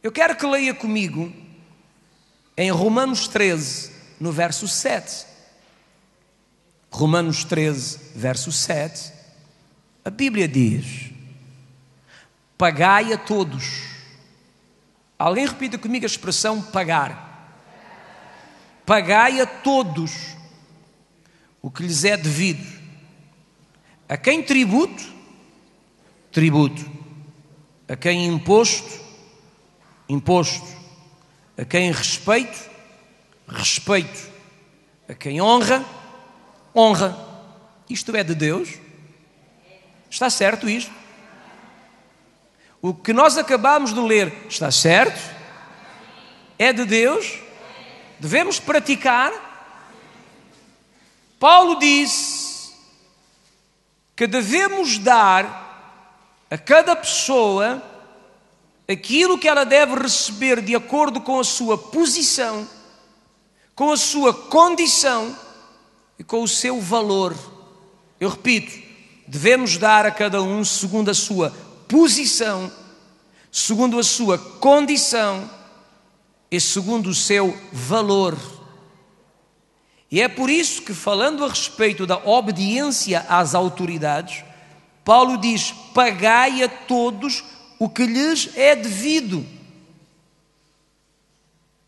Eu quero que leia comigo em Romanos 13, no verso 7. Romanos 13, verso 7. A Bíblia diz: pagai a todos. Alguém repita comigo a expressão pagar. Pagai a todos o que lhes é devido. A quem tributo, tributo. A quem imposto, imposto. A quem respeito, respeito. A quem honra, honra. Isto é de Deus? Está certo isto? O que nós acabamos de ler está certo? É de Deus? Devemos praticar? Paulo disse que devemos dar a cada pessoa aquilo que ela deve receber de acordo com a sua posição, com a sua condição e com o seu valor. Eu repito, devemos dar a cada um segundo a sua posição, segundo a sua condição e segundo o seu valor. E é por isso que, falando a respeito da obediência às autoridades, Paulo diz: pagai a todos o que lhes é devido.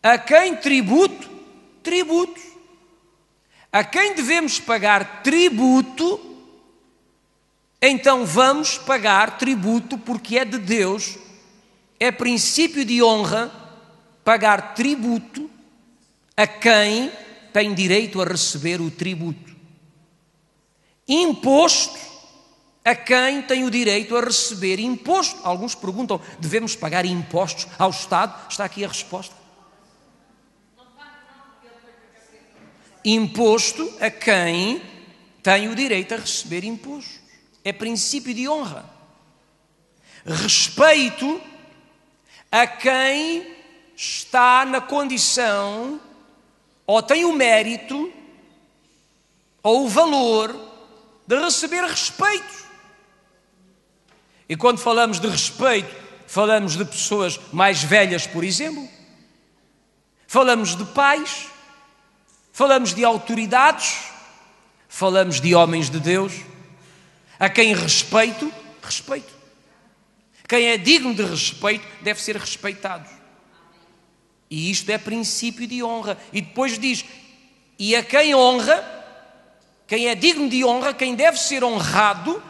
A quem tributo, tributo. A quem devemos pagar tributo, então vamos pagar tributo, porque é de Deus, é princípio de honra pagar tributo a quem tem direito a receber o tributo. Imposto a quem tem o direito a receber imposto. Alguns perguntam: devemos pagar impostos ao Estado? Está aqui a resposta. Imposto a quem tem o direito a receber imposto. É princípio de honra. Respeito a quem está na condição, ou tem o mérito, ou o valor de receber respeito. E quando falamos de respeito, falamos de pessoas mais velhas, por exemplo. Falamos de pais. Falamos de autoridades. Falamos de homens de Deus. A quem respeito, respeito. Quem é digno de respeito deve ser respeitado. E isto é princípio de honra. E depois diz: e a quem honra, quem é digno de honra, quem deve ser honrado,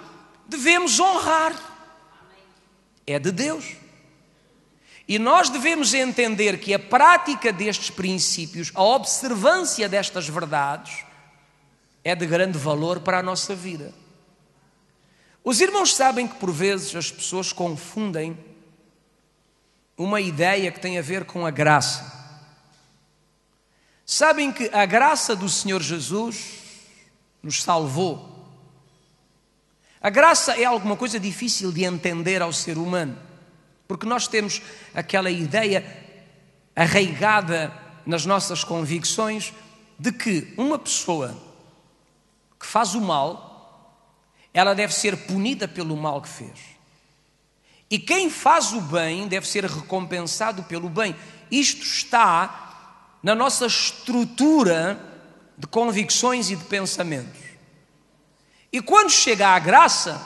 devemos honrar. É de Deus. E nós devemos entender que a prática destes princípios, a observância destas verdades, é de grande valor para a nossa vida. Os irmãos sabem que por vezes as pessoas confundem uma ideia que tem a ver com a graça. Sabem que a graça do Senhor Jesus nos salvou. A graça é alguma coisa difícil de entender ao ser humano, porque nós temos aquela ideia arraigada nas nossas convicções de que uma pessoa que faz o mal, ela deve ser punida pelo mal que fez. E quem faz o bem deve ser recompensado pelo bem. Isto está na nossa estrutura de convicções e de pensamentos. E quando chega à graça,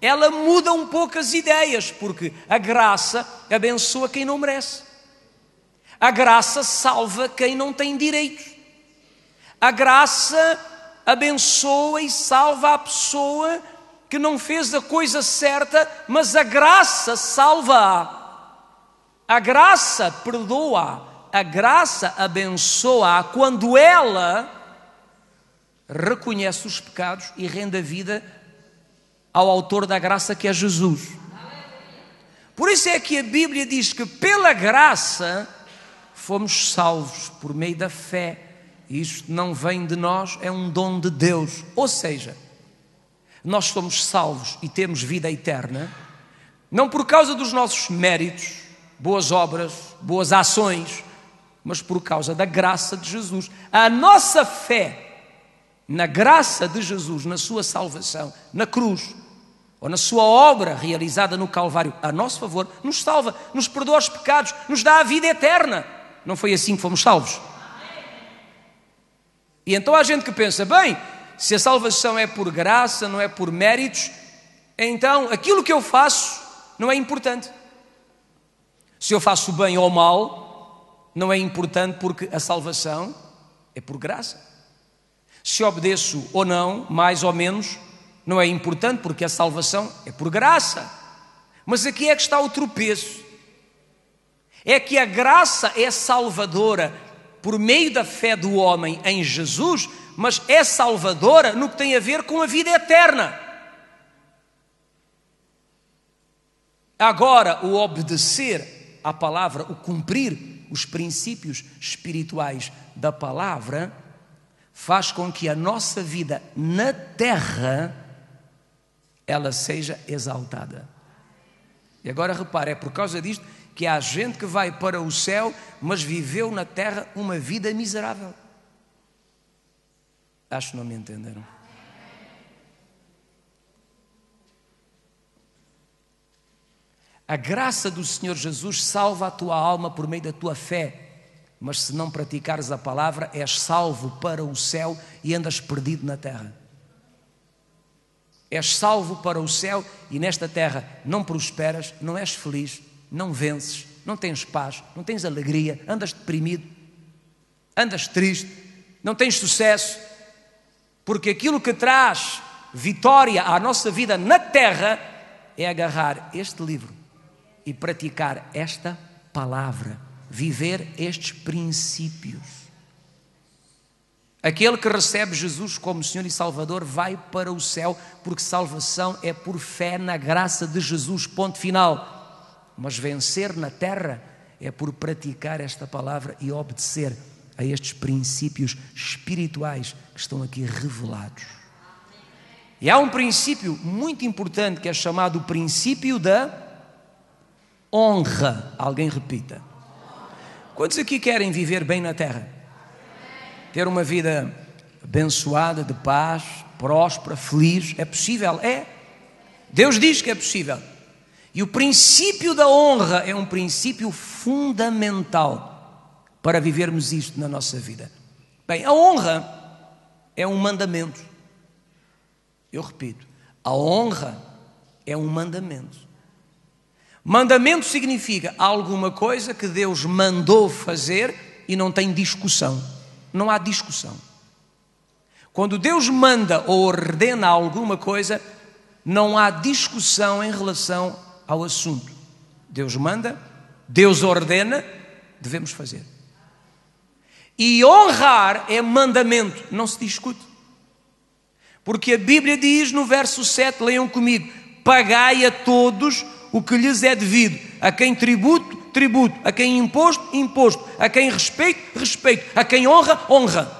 ela muda um pouco as ideias, porque a graça abençoa quem não merece. A graça salva quem não tem direito. A graça abençoa e salva a pessoa que não fez a coisa certa, mas a graça salva-a. A graça perdoa-a. A graça abençoa-a quando ela reconhece os pecados e rende a vida ao autor da graça, que é Jesus. Por isso é que a Bíblia diz que pela graça fomos salvos por meio da fé. Isto não vem de nós, é um dom de Deus. Ou seja, nós somos salvos e temos vida eterna, não por causa dos nossos méritos, boas obras, boas ações, mas por causa da graça de Jesus. A nossa fé na graça de Jesus, na sua salvação, na cruz, ou na sua obra realizada no Calvário a nosso favor, nos salva, nos perdoa os pecados, nos dá a vida eterna. Não foi assim que fomos salvos? E então há gente que pensa, bem, se a salvação é por graça, não é por méritos, então aquilo que eu faço não é importante. Se eu faço bem ou mal, não é importante porque a salvação é por graça. Se obedeço ou não, mais ou menos, não é importante porque a salvação é por graça. Mas aqui é que está o tropeço. É que a graça é salvadora por meio da fé do homem em Jesus, mas é salvadora no que tem a ver com a vida eterna. Agora, o obedecer à palavra, o cumprir os princípios espirituais da palavra, faz com que a nossa vida na terra, ela seja exaltada. E agora repare, é por causa disto que há gente que vai para o céu, mas viveu na terra uma vida miserável. Acho que não me entenderam. A graça do Senhor Jesus salva a tua alma por meio da tua fé, mas se não praticares a palavra, és salvo para o céu e andas perdido na terra. És salvo para o céu e nesta terra não prosperas, não és feliz, não vences, não tens paz, não tens alegria, andas deprimido, andas triste, não tens sucesso, porque aquilo que traz vitória à nossa vida na terra é agarrar este livro e praticar esta palavra, viver estes princípios. Aquele que recebe Jesus como Senhor e Salvador vai para o céu, porque salvação é por fé na graça de Jesus, ponto final. Mas vencer na terra é por praticar esta palavra e obedecer a estes princípios espirituais que estão aqui revelados. E há um princípio muito importante que é chamado o princípio da honra. Alguém repita. Quantos aqui querem viver bem na terra? Ter uma vida abençoada, de paz, próspera, feliz? É possível? É. Deus diz que é possível. E o princípio da honra é um princípio fundamental para vivermos isto na nossa vida. Bem, a honra é um mandamento. Eu repito, a honra é um mandamento. Mandamento significa alguma coisa que Deus mandou fazer e não tem discussão. Não há discussão. Quando Deus manda ou ordena alguma coisa, não há discussão em relação ao assunto. Deus manda, Deus ordena, devemos fazer. E honrar é mandamento, não se discute. Porque a Bíblia diz no verso 7, leiam comigo: pagai a todos o que lhes é devido, a quem tributo, tributo, a quem imposto, imposto, a quem respeito, respeito, a quem honra, honra.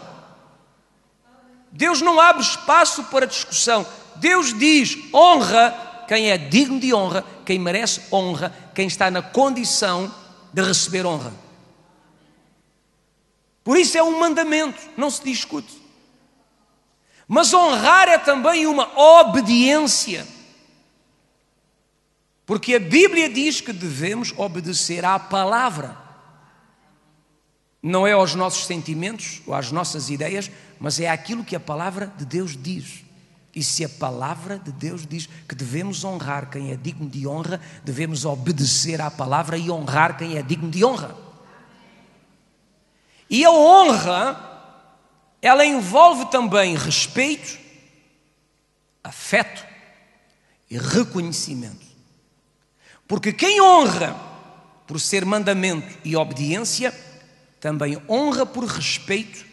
Deus não abre espaço para discussão. Deus diz: honra quem é digno de honra, quem merece honra, quem está na condição de receber honra. Por isso é um mandamento, não se discute. Mas honrar é também uma obediência. Porque a Bíblia diz que devemos obedecer à palavra. Não é aos nossos sentimentos ou às nossas ideias, mas é àquilo que a palavra de Deus diz. E se a palavra de Deus diz que devemos honrar quem é digno de honra, devemos obedecer à palavra e honrar quem é digno de honra. E a honra, ela envolve também respeito, afeto e reconhecimento. Porque quem honra por ser mandamento e obediência, também honra por respeito,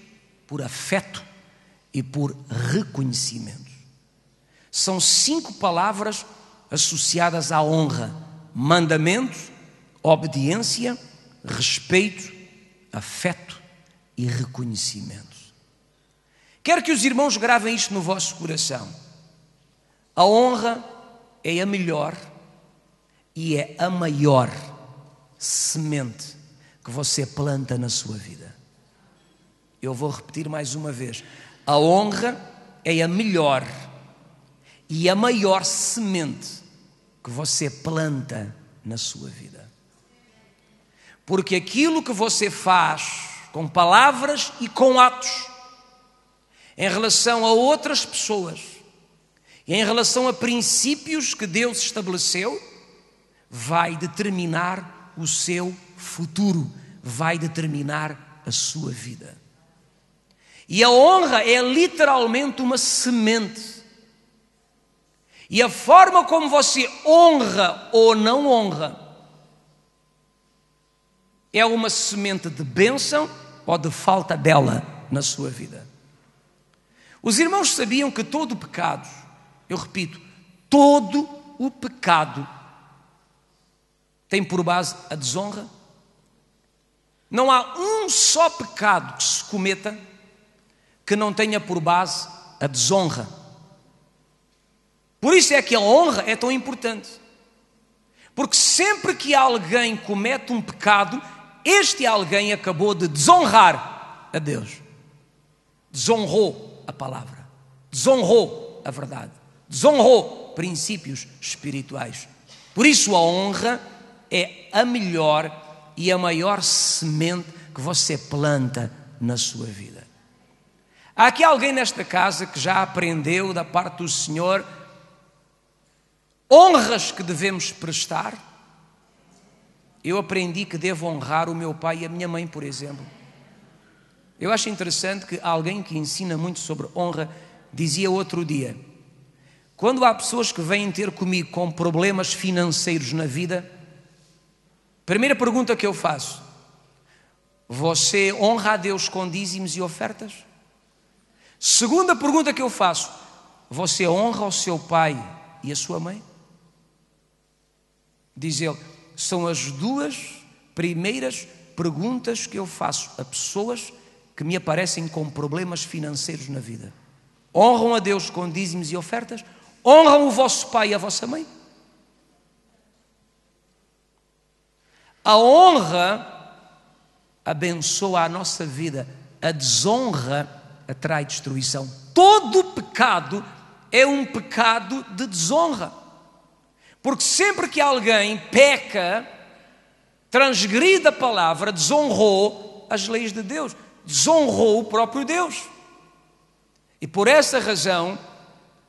por afeto e por reconhecimento. São 5 palavras associadas à honra: mandamento, obediência, respeito, afeto e reconhecimento. Quero que os irmãos gravem isto no vosso coração. A honra é a melhor e é a maior semente que você planta na sua vida. Eu vou repetir mais uma vez. A honra é a melhor e a maior semente que você planta na sua vida. Porque aquilo que você faz com palavras e com atos em relação a outras pessoas e em relação a princípios que Deus estabeleceu, vai determinar o seu futuro, vai determinar a sua vida. E a honra é literalmente uma semente. E a forma como você honra ou não honra é uma semente de bênção ou de falta dela na sua vida. Os irmãos sabiam que todo o pecado, eu repito, todo o pecado tem por base a desonra? Não há um só pecado que se cometa que não tenha por base a desonra. Por isso é que a honra é tão importante. Porque sempre que alguém comete um pecado, este alguém acabou de desonrar a Deus. Desonrou a palavra. Desonrou a verdade. Desonrou princípios espirituais. Por isso a honra é a melhor e a maior semente que você planta na sua vida. Há aqui alguém nesta casa que já aprendeu da parte do Senhor honras que devemos prestar? Eu aprendi que devo honrar o meu pai e a minha mãe, por exemplo. Eu acho interessante que alguém que ensina muito sobre honra dizia outro dia: quando há pessoas que vêm ter comigo com problemas financeiros na vida, primeira pergunta que eu faço: você honra a Deus com dízimos e ofertas? Segunda pergunta que eu faço: você honra o seu pai e a sua mãe? Diz ele: são as duas primeiras perguntas que eu faço a pessoas que me aparecem com problemas financeiros na vida. Honram a Deus com dízimos e ofertas? Honram o vosso pai e a vossa mãe? A honra abençoa a nossa vida, a desonra atrai destruição. Todo pecado é um pecado de desonra. Porque sempre que alguém peca, transgride a palavra, desonrou as leis de Deus, desonrou o próprio Deus. E por essa razão,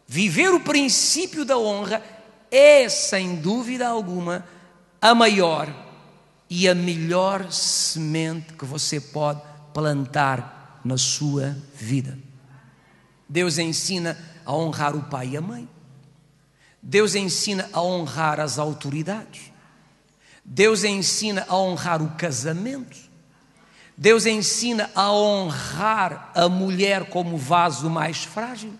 viver o princípio da honra é, sem dúvida alguma, a maior e a melhor semente que você pode plantar na sua vida. Deus ensina a honrar o pai e a mãe. Deus ensina a honrar as autoridades. Deus ensina a honrar o casamento. Deus ensina a honrar a mulher como vaso mais frágil.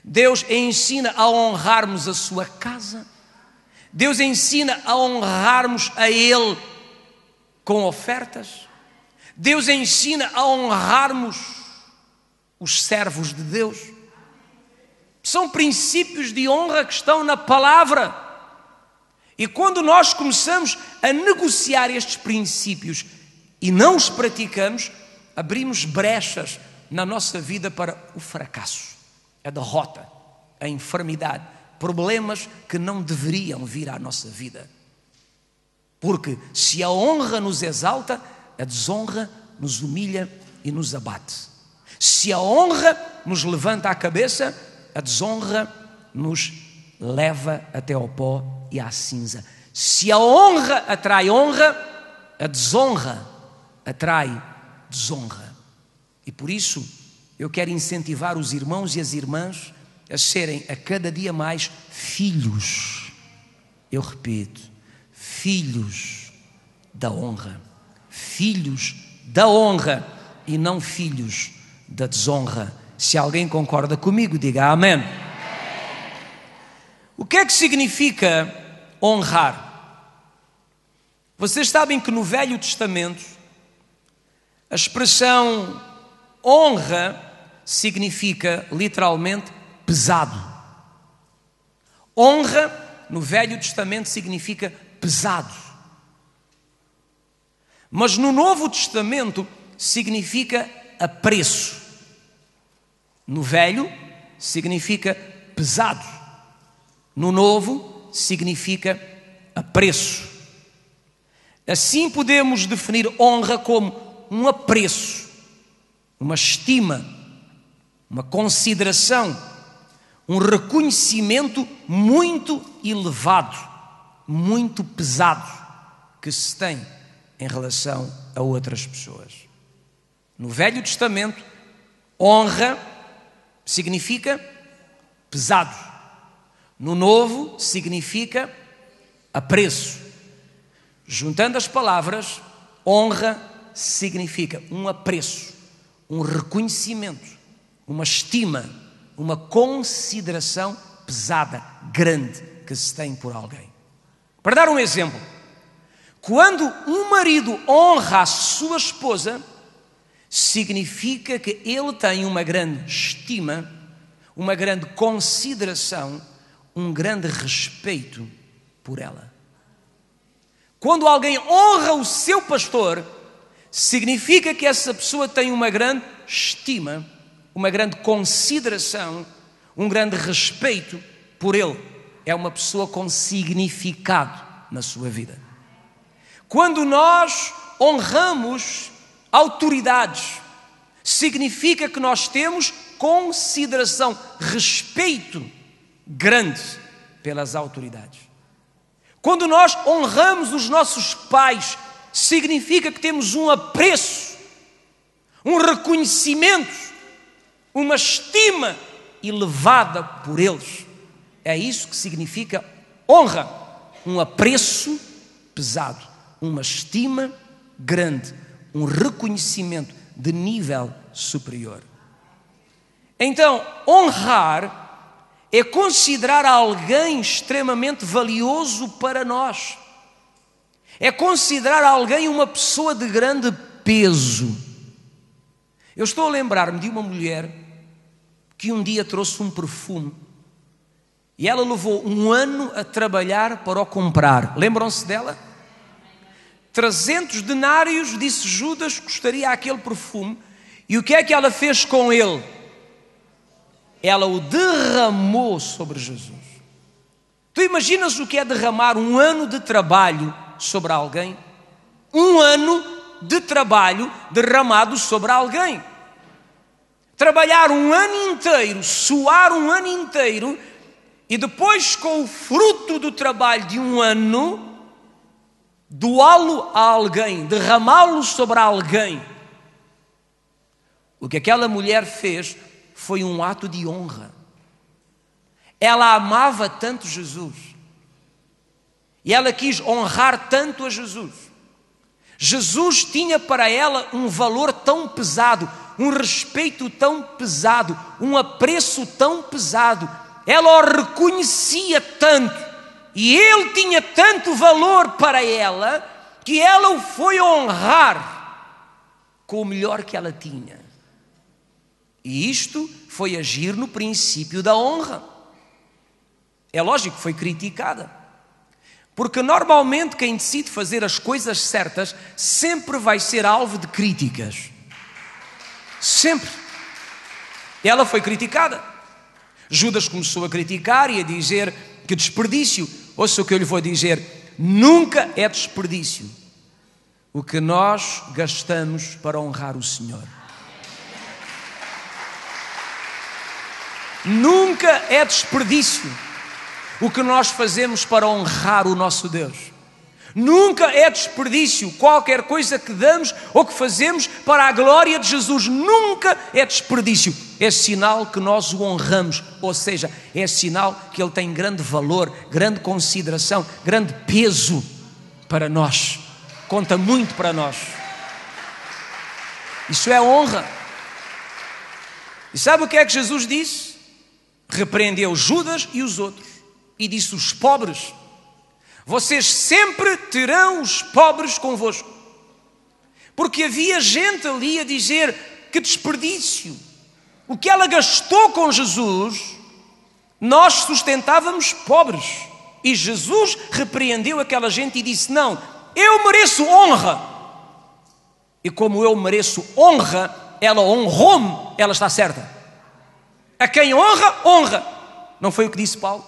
Deus ensina a honrarmos a sua casa. Deus ensina a honrarmos a Ele com ofertas. Deus ensina a honrarmos os servos de Deus. São princípios de honra que estão na palavra. E quando nós começamos a negociar estes princípios e não os praticamos, abrimos brechas na nossa vida para o fracasso, a derrota, a enfermidade, problemas que não deveriam vir à nossa vida. Porque se a honra nos exalta, a desonra nos humilha e nos abate. Se a honra nos levanta a cabeça, a desonra nos leva até ao pó e à cinza. Se a honra atrai honra, a desonra atrai desonra. E por isso eu quero incentivar os irmãos e as irmãs a serem a cada dia mais filhos. Eu repito, filhos da honra. Filhos da honra e não filhos da desonra. Se alguém concorda comigo, diga amém. O que é que significa honrar? Vocês sabem que no Velho Testamento a expressão honra significa literalmente pesado. Honra no Velho Testamento significa pesado. Mas no Novo Testamento significa apreço. No Velho significa pesado. No Novo, significa apreço. Assim podemos definir honra como um apreço, uma estima, uma consideração, um reconhecimento muito elevado, muito pesado que se tem em relação a outras pessoas. No Velho Testamento, honra significa pesado. No Novo, significa apreço. Juntando as palavras, honra significa um apreço, um reconhecimento, uma estima, uma consideração pesada, grande, que se tem por alguém. Para dar um exemplo, quando um marido honra a sua esposa, significa que ele tem uma grande estima, uma grande consideração, um grande respeito por ela. Quando alguém honra o seu pastor, significa que essa pessoa tem uma grande estima, uma grande consideração, um grande respeito por ele. É uma pessoa com significado na sua vida. Quando nós honramos autoridades, significa que nós temos consideração, respeito grande pelas autoridades. Quando nós honramos os nossos pais, significa que temos um apreço, um reconhecimento, uma estima elevada por eles. É isso que significa honra, um apreço pesado, uma estima grande, um reconhecimento de nível superior. Então, honrar é considerar alguém extremamente valioso para nós. É considerar alguém uma pessoa de grande peso. Eu estou a lembrar-me de uma mulher que um dia trouxe um perfume e ela levou um ano a trabalhar para o comprar. Lembram-se dela? 300 denários, disse Judas, custaria aquele perfume. E o que é que ela fez com ele? Ela o derramou sobre Jesus. Tu imaginas o que é derramar um ano de trabalho sobre alguém? Um ano de trabalho derramado sobre alguém. Trabalhar um ano inteiro, suar um ano inteiro e depois, com o fruto do trabalho de um ano, doá-lo a alguém, derramá-lo sobre alguém. O que aquela mulher fez foi um ato de honra. Ela amava tanto Jesus e ela quis honrar tanto a Jesus. Jesus tinha para ela um valor tão pesado, um respeito tão pesado, um apreço tão pesado. Ela o reconhecia tanto e ele tinha tanto valor para ela que ela o foi honrar com o melhor que ela tinha. E isto foi agir no princípio da honra. É lógico que foi criticada, porque normalmente quem decide fazer as coisas certas sempre vai ser alvo de críticas. Sempre. Ela foi criticada. Judas começou a criticar e a dizer que desperdício. Ouça o que eu lhe vou dizer: nunca é desperdício o que nós gastamos para honrar o Senhor. Nunca é desperdício o que nós fazemos para honrar o nosso Deus. Nunca é desperdício qualquer coisa que damos ou que fazemos para a glória de Jesus. Nunca é desperdício. É sinal que nós o honramos, ou seja, é sinal que ele tem grande valor, grande consideração, grande peso para nós. Conta muito para nós. Isso é honra. E sabe o que é que Jesus disse? Repreendeu Judas e os outros e disse: os pobres, vocês sempre terão os pobres convosco. Porque havia gente ali a dizer: que desperdício, o que ela gastou com Jesus, nós sustentávamos pobres. E Jesus repreendeu aquela gente e disse: não, eu mereço honra, e como eu mereço honra, ela honrou-me, ela está certa. A quem honra, honra. Não foi o que disse Paulo?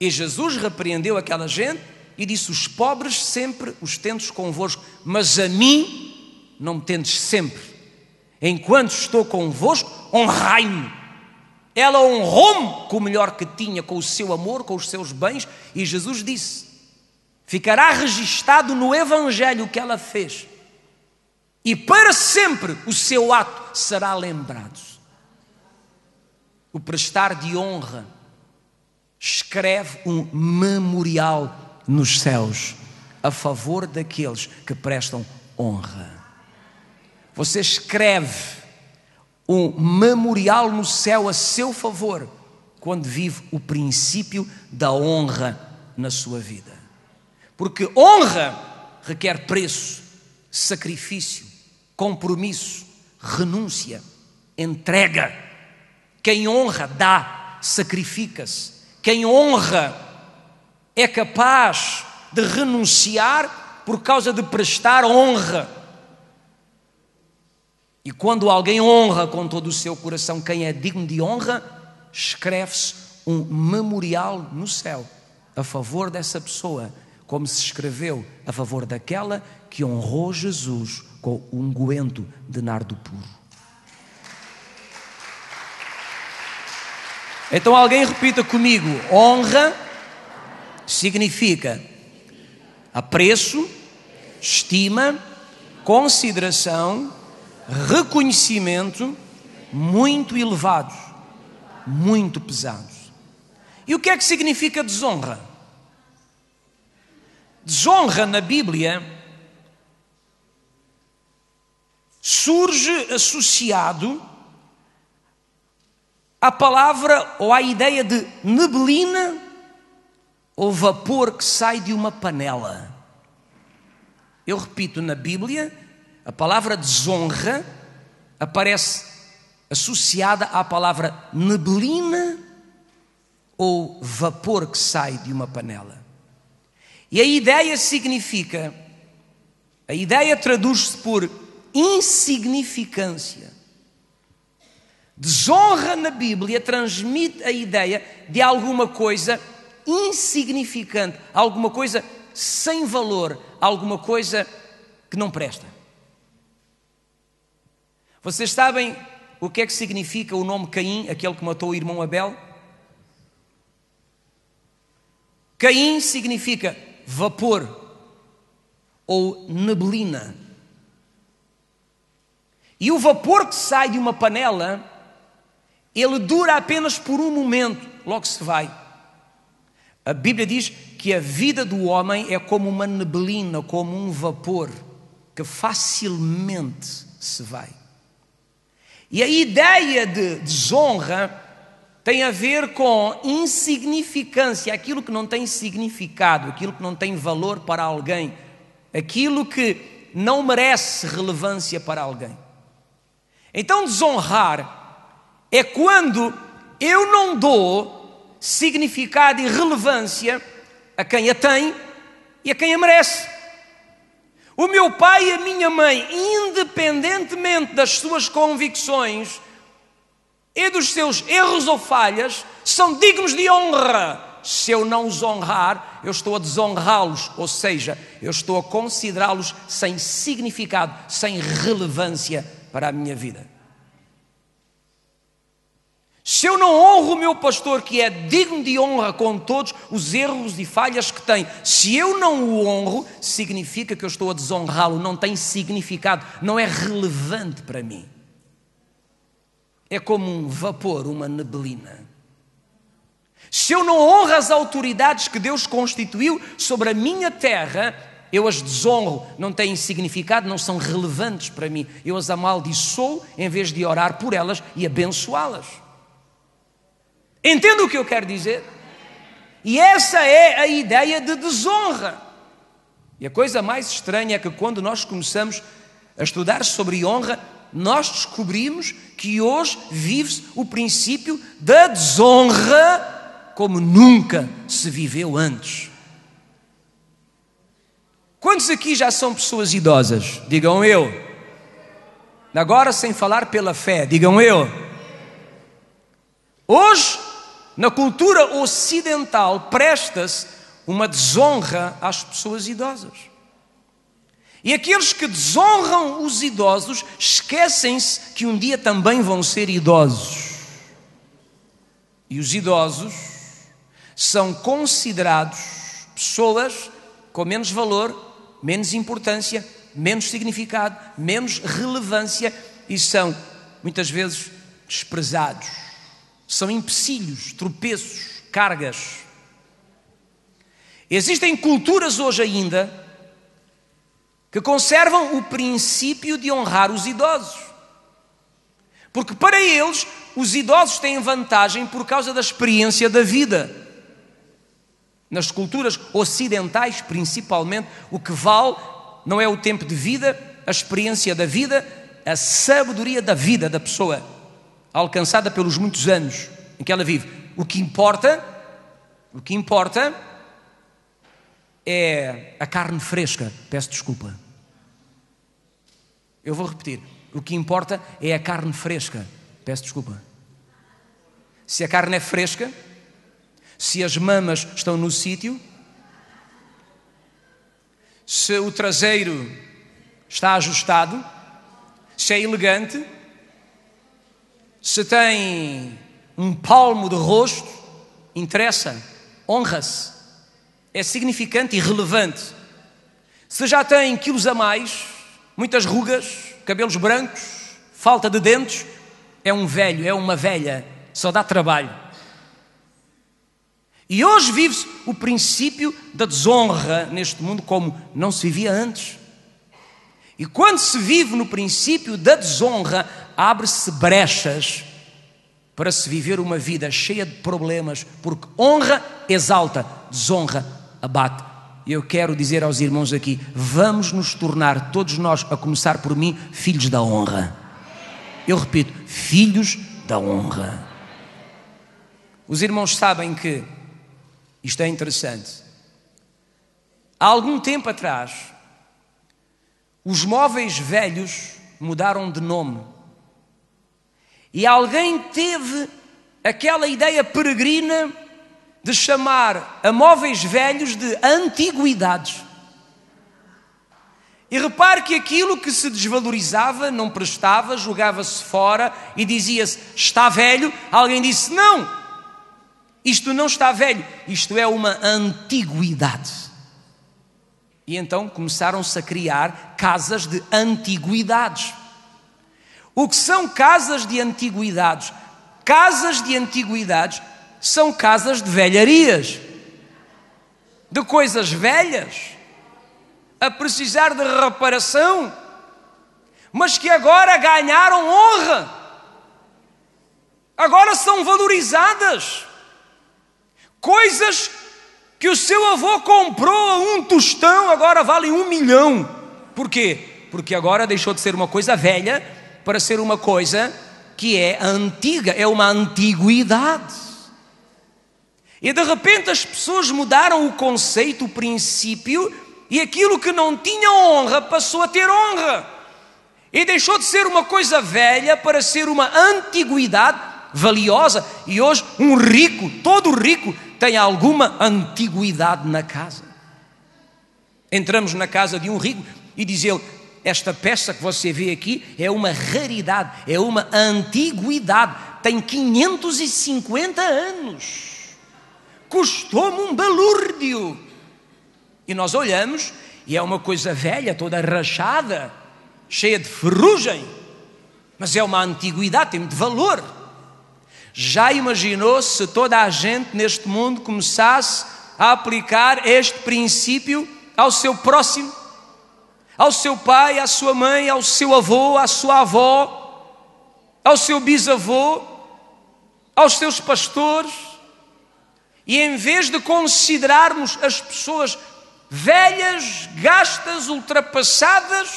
E Jesus repreendeu aquela gente e disse: os pobres sempre os tendes convosco, mas a mim não me tendes sempre. Enquanto estou convosco, honrai-me. Ela honrou-me com o melhor que tinha, com o seu amor, com os seus bens. E Jesus disse: ficará registado no Evangelho o que ela fez, e para sempre o seu ato será lembrado. O prestar de honra escreve um memorial nos céus a favor daqueles que prestam honra. Você escreve um memorial no céu a seu favor quando vive o princípio da honra na sua vida. Porque honra requer preço, sacrifício, compromisso, renúncia, entrega. Quem honra dá, sacrifica-se. Quem honra é capaz de renunciar por causa de prestar honra. E quando alguém honra com todo o seu coração quem é digno de honra, escreve-se um memorial no céu a favor dessa pessoa, como se escreveu a favor daquela que honrou Jesus com o unguento de nardo puro. Então alguém repita comigo: honra significa apreço, estima, consideração, reconhecimento muito elevados, muito pesados. E o que é que significa desonra? Desonra na Bíblia surge associado à palavra ou à ideia de neblina ou vapor que sai de uma panela. Eu repito, na Bíblia a palavra desonra aparece associada à palavra neblina ou vapor que sai de uma panela. E a ideia traduz-se por insignificância. Desonra na Bíblia transmite a ideia de alguma coisa insignificante, alguma coisa sem valor, alguma coisa que não presta. Vocês sabem o que é que significa o nome Caim, aquele que matou o irmão Abel? Caim significa vapor ou neblina. E o vapor que sai de uma panela, ele dura apenas por um momento, logo se vai. A Bíblia diz que a vida do homem é como uma neblina, como um vapor que facilmente se vai. E a ideia de desonra tem a ver com insignificância, aquilo que não tem significado, aquilo que não tem valor para alguém, aquilo que não merece relevância para alguém. Então desonrar é quando eu não dou significado e relevância a quem a tem e a quem a merece. O meu pai e a minha mãe, independentemente das suas convicções e dos seus erros ou falhas, são dignos de honra. Se eu não os honrar, eu estou a desonrá-los, ou seja, eu estou a considerá-los sem significado, sem relevância para a minha vida. Se eu não honro o meu pastor, que é digno de honra com todos os erros e falhas que tem, se eu não o honro, significa que eu estou a desonrá-lo, não tem significado, não é relevante para mim. É como um vapor, uma neblina. Se eu não honro as autoridades que Deus constituiu sobre a minha terra, eu as desonro, não têm significado, não são relevantes para mim. Eu as amaldiçoo em vez de orar por elas e abençoá-las. Entende o que eu quero dizer? E essa é a ideia de desonra. E a coisa mais estranha é que quando nós começamos a estudar sobre honra, nós descobrimos que hoje vive-se o princípio da desonra como nunca se viveu antes. Quantos aqui já são pessoas idosas? Digam eu. Agora sem falar pela fé, digam eu. Hoje na cultura ocidental, presta-se uma desonra às pessoas idosas. E aqueles que desonram os idosos esquecem-se que um dia também vão ser idosos. E os idosos são considerados pessoas com menos valor, menos importância, menos significado, menos relevância e são, muitas vezes, desprezados. São empecilhos, tropeços, cargas. Existem culturas hoje ainda que conservam o princípio de honrar os idosos. Porque para eles, os idosos têm vantagem por causa da experiência da vida. Nas culturas ocidentais, principalmente, o que vale não é o tempo de vida, a experiência da vida, a sabedoria da vida da pessoa, alcançada pelos muitos anos em que ela vive. O que importa é a carne fresca. Peço desculpa. Eu vou repetir. O que importa é a carne fresca. Peço desculpa. Se a carne é fresca, se as mamas estão no sítio, se o traseiro está ajustado, se é elegante, se tem um palmo de rosto, interessa, honra-se, é significante e relevante. Se já tem quilos a mais, muitas rugas, cabelos brancos, falta de dentes, é um velho, é uma velha, só dá trabalho. E hoje vive-se o princípio da desonra neste mundo como não se vivia antes. E quando se vive no princípio da desonra, abre-se brechas para se viver uma vida cheia de problemas, porque honra exalta, desonra abate. E eu quero dizer aos irmãos aqui, vamos nos tornar, todos nós, a começar por mim, filhos da honra. Eu repito, filhos da honra. Os irmãos sabem que isto é interessante. Há algum tempo atrás, os móveis velhos mudaram de nome. E alguém teve aquela ideia peregrina de chamar a móveis velhos de antiguidades. E repare que aquilo que se desvalorizava, não prestava, jogava-se fora e dizia-se, está velho. Alguém disse, não, isto não está velho, isto é uma antiguidade. E então começaram-se a criar casas de antiguidades. O que são casas de antiguidades? Casas de antiguidades são casas de velharias, de coisas velhas, a precisar de reparação, mas que agora ganharam honra, agora são valorizadas. Coisas que o seu avô comprou a um tostão, agora valem 1 milhão. Por quê? Porque agora deixou de ser uma coisa velha para ser uma coisa que é antiga, é uma antiguidade. E de repente as pessoas mudaram o conceito, o princípio, e aquilo que não tinha honra passou a ter honra. E deixou de ser uma coisa velha para ser uma antiguidade valiosa. E hoje um rico, todo rico, tem alguma antiguidade na casa. Entramos na casa de um rico e diz ele, esta peça que você vê aqui é uma raridade, é uma antiguidade, tem 550 anos. Custou-me um balúrdio. E nós olhamos e é uma coisa velha, toda rachada, cheia de ferrugem, mas é uma antiguidade, tem muito valor. Já imaginou se toda a gente neste mundo começasse a aplicar este princípio ao seu próximo, ao seu pai, à sua mãe, ao seu avô, à sua avó, ao seu bisavô, aos seus pastores? E em vez de considerarmos as pessoas velhas, gastas, ultrapassadas,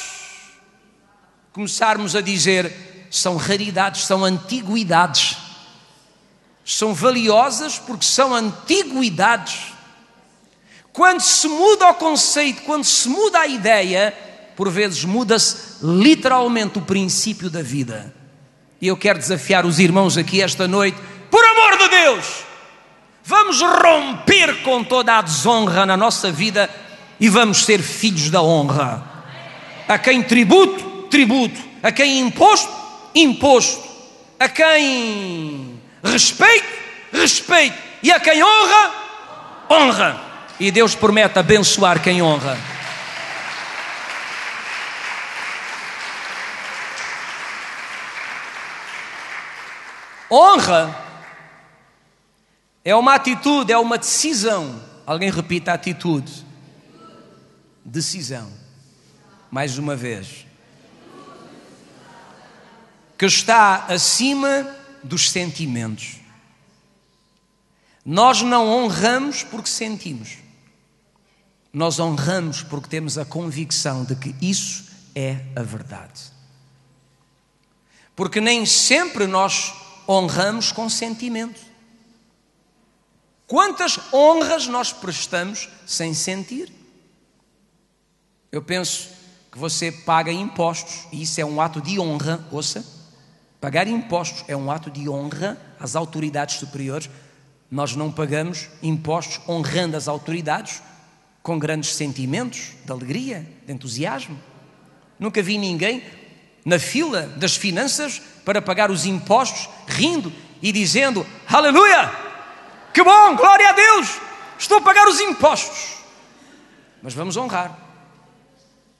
começarmos a dizer, são raridades, são antiguidades, são valiosas porque são antiguidades. Quando se muda o conceito, quando se muda a ideia, por vezes muda-se literalmente o princípio da vida. E eu quero desafiar os irmãos aqui esta noite, por amor de Deus, Vamos romper com toda a desonra na nossa vida e vamos ser filhos da honra. A quem tributo, tributo. A quem imposto, imposto. A quem respeito, respeito. E a quem honra, honra. E Deus promete abençoar quem honra. Honra é uma atitude, é uma decisão. Alguém repita a atitude. Decisão. Mais uma vez. Que está acima dos sentimentos. Nós não honramos porque sentimos. Nós honramos porque temos a convicção de que isso é a verdade. Porque nem sempre nós honramos com sentimento. Quantas honras nós prestamos sem sentir? Eu penso que você paga impostos, e isso é um ato de honra, ouça. Pagar impostos é um ato de honra às autoridades superiores. Nós não pagamos impostos honrando as autoridades com grandes sentimentos de alegria, de entusiasmo. Nunca vi ninguém na fila das finanças para pagar os impostos rindo e dizendo: aleluia, que bom, glória a Deus, estou a pagar os impostos. Mas vamos honrar.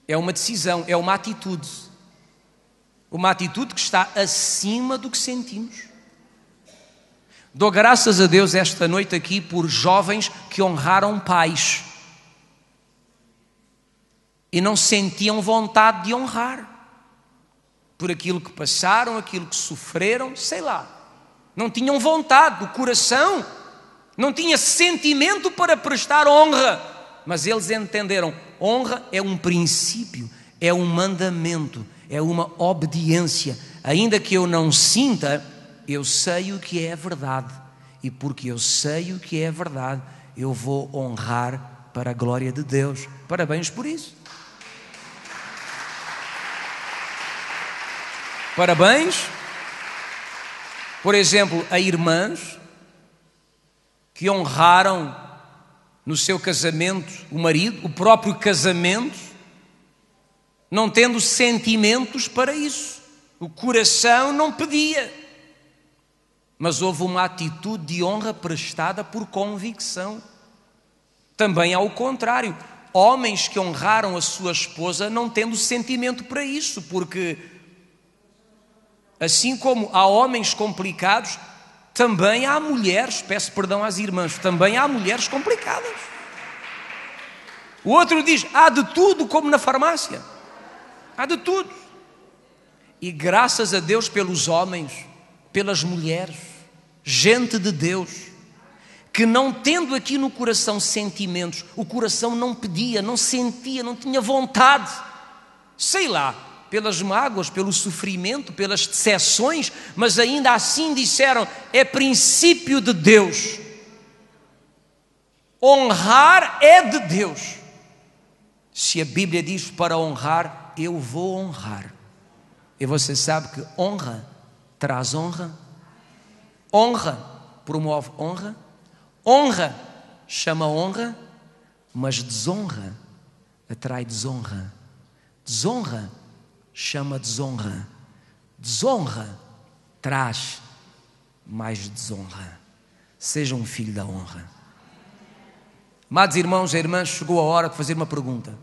É uma decisão, é uma atitude. Uma atitude que está acima do que sentimos. Dou graças a Deus esta noite aqui por jovens que honraram pais e não sentiam vontade de honrar por aquilo que passaram, aquilo que sofreram, sei lá. Não tinham vontade, o coração não tinha sentimento para prestar honra, mas eles entenderam: honra é um princípio, é um mandamento, é uma obediência. Ainda que eu não sinta, eu sei o que é verdade, e porque eu sei o que é verdade, eu vou honrar para a glória de Deus. Parabéns por isso. Parabéns, por exemplo, a irmãs que honraram no seu casamento o marido, o próprio casamento, não tendo sentimentos para isso. O coração não pedia, mas houve uma atitude de honra prestada por convicção. Também ao contrário, homens que honraram a sua esposa não tendo sentimento para isso, porque assim como há homens complicados, também há mulheres, peço perdão às irmãs, também há mulheres complicadas. O outro diz: há de tudo como na farmácia. Há de tudo. E graças a Deus pelos homens, pelas mulheres, gente de Deus, que não tendo aqui no coração sentimentos, o coração não pedia, não sentia, não tinha vontade, sei lá, pelas mágoas, pelo sofrimento, pelas decepções, mas ainda assim disseram: é princípio de Deus. Honrar é de Deus. Se a Bíblia diz para honrar, eu vou honrar. E você sabe que honra traz honra. Honra promove honra. Honra chama honra, mas desonra atrai desonra. Desonra chama desonra. Desonra traz mais desonra. Seja um filho da honra. Amados irmãos e irmãs, chegou a hora de fazer uma pergunta.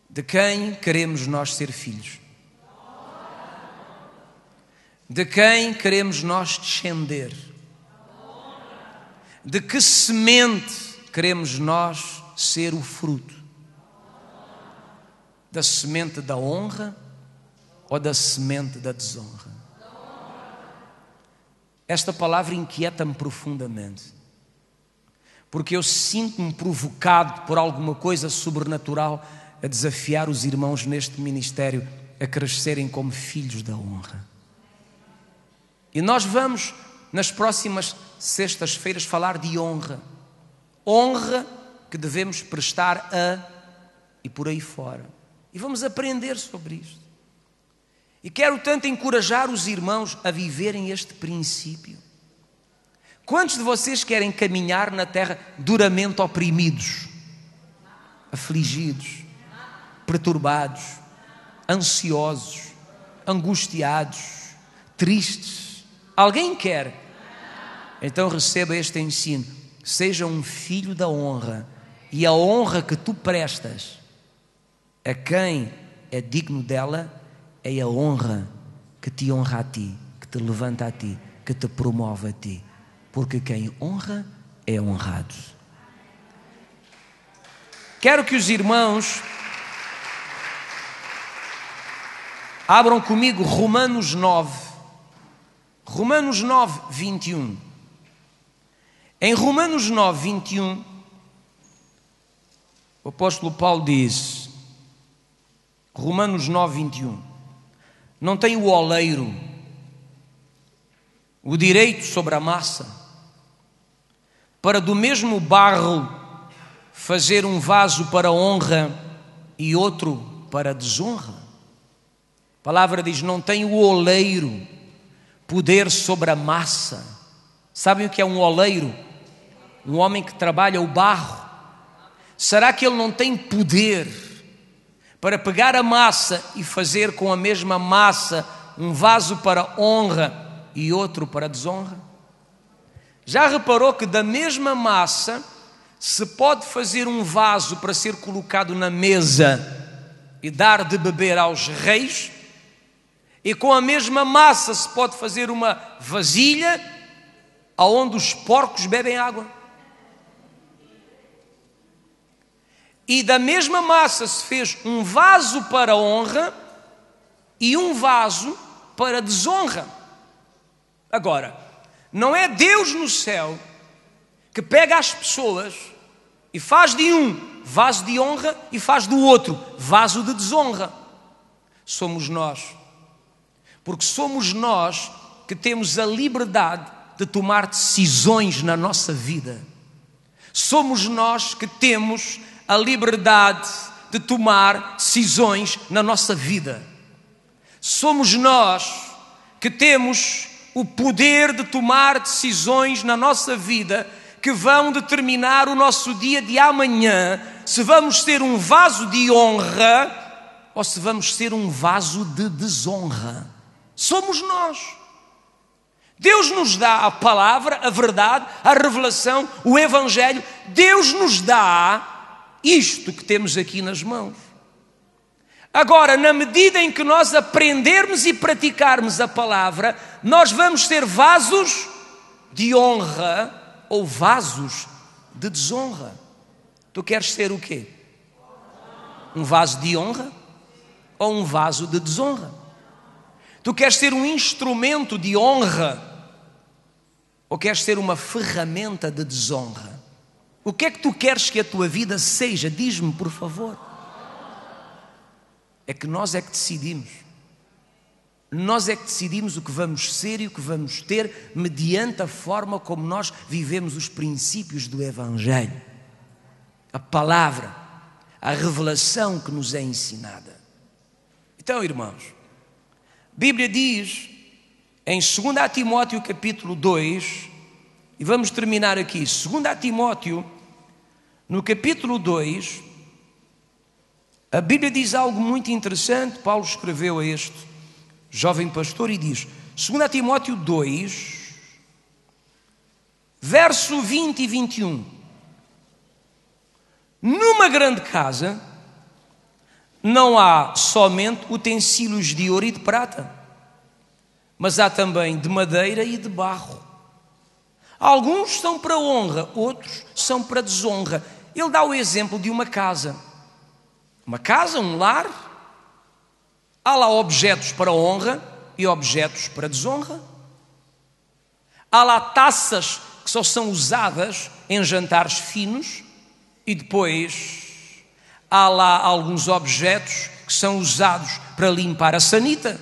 De quem queremos nós ser filhos? De quem queremos nós descender? De que semente queremos nós ser o fruto? Da semente da honra ou da semente da desonra? Esta palavra inquieta-me profundamente, porque eu sinto-me provocado por alguma coisa sobrenatural a desafiar os irmãos neste ministério a crescerem como filhos da honra. E nós vamos, nas próximas sextas-feiras, falar de honra. Honra que devemos prestar a e por aí fora. E vamos aprender sobre isto. E quero tanto encorajar os irmãos a viverem este princípio. Quantos de vocês querem caminhar na terra duramente oprimidos, afligidos, perturbados, ansiosos, angustiados, tristes? Alguém quer? Então receba este ensino: seja um filho da honra, e a honra que tu prestas a quem é digno dela é a honra que te honra a ti, que te levanta a ti, que te promove a ti, porque quem honra é honrado. Quero que os irmãos abram comigo Romanos 9, 21. Em Romanos 9, 21, o apóstolo Paulo diz, Romanos 9, 21, não tem o oleiro o direito sobre a massa, para do mesmo barro fazer um vaso para honra e outro para desonra? A palavra diz, não tem o oleiro poder sobre a massa. Sabem o que é um oleiro? Um homem que trabalha o barro. Será que ele não tem poder para pegar a massa e fazer com a mesma massa um vaso para honra e outro para desonra? Já reparou que da mesma massa se pode fazer um vaso para ser colocado na mesa e dar de beber aos reis? E com a mesma massa se pode fazer uma vasilha aonde os porcos bebem água. E da mesma massa se fez um vaso para honra e um vaso para desonra. Agora, não é Deus no céu que pega as pessoas e faz de um vaso de honra e faz do outro vaso de desonra. Somos nós. Porque somos nós que temos a liberdade de tomar decisões na nossa vida. Somos nós que temos a liberdade de tomar decisões na nossa vida. Somos nós que temos o poder de tomar decisões na nossa vida que vão determinar o nosso dia de amanhã, se vamos ser um vaso de honra ou se vamos ser um vaso de desonra. Somos nós. Deus nos dá a palavra, a verdade, a revelação, o Evangelho. Deus nos dá isto que temos aqui nas mãos. Agora, na medida em que nós aprendermos e praticarmos a palavra, nós vamos ser vasos de honra ou vasos de desonra. Tu queres ser o quê? Um vaso de honra ou um vaso de desonra? Tu queres ser um instrumento de honra ou queres ser uma ferramenta de desonra? O que é que tu queres que a tua vida seja? Diz-me, por favor. É que nós é que decidimos. Nós é que decidimos o que vamos ser e o que vamos ter mediante a forma como nós vivemos os princípios do Evangelho. A palavra, a revelação que nos é ensinada. Então, irmãos, a Bíblia diz em 2 Timóteo capítulo 2, e vamos terminar aqui, 2 Timóteo, no capítulo 2, a Bíblia diz algo muito interessante. Paulo escreveu a este jovem pastor e diz, 2 Timóteo 2, verso 20 e 21. Numa grande casa não há somente utensílios de ouro e de prata, mas há também de madeira e de barro. Alguns são para honra, outros são para desonra. Ele dá o exemplo de uma casa. Uma casa, um lar. Há lá objetos para honra e objetos para desonra. Há lá taças que só são usadas em jantares finos e depois há lá alguns objetos que são usados para limpar a sanita.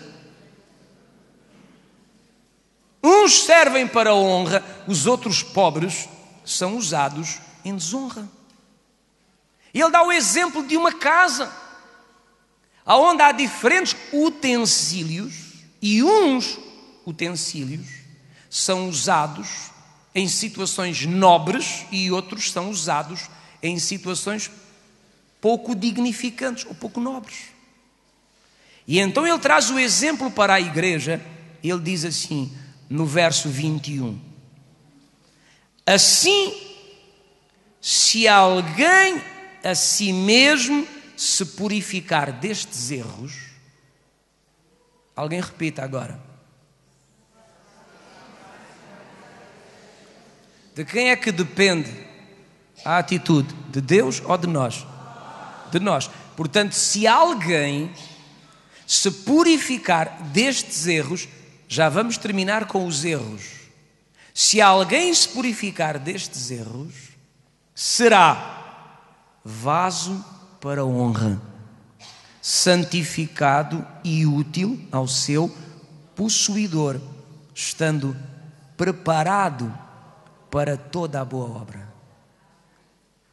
Uns servem para honra, os outros pobres são usados em desonra. E ele dá o exemplo de uma casa, onde há diferentes utensílios, e uns utensílios são usados em situações nobres e outros são usados em situações pouco dignificantes ou pouco nobres. E então ele traz o exemplo para a igreja. Ele diz assim, no verso 21. Assim, se alguém a si mesmo se purificar destes erros, alguém repita agora. De quem é que depende a atitude? De Deus ou de nós? De nós. Portanto, se alguém se purificar destes erros, já vamos terminar com os erros. Se alguém se purificar destes erros, será vaso para honra, santificado e útil ao seu possuidor, estando preparado para toda a boa obra.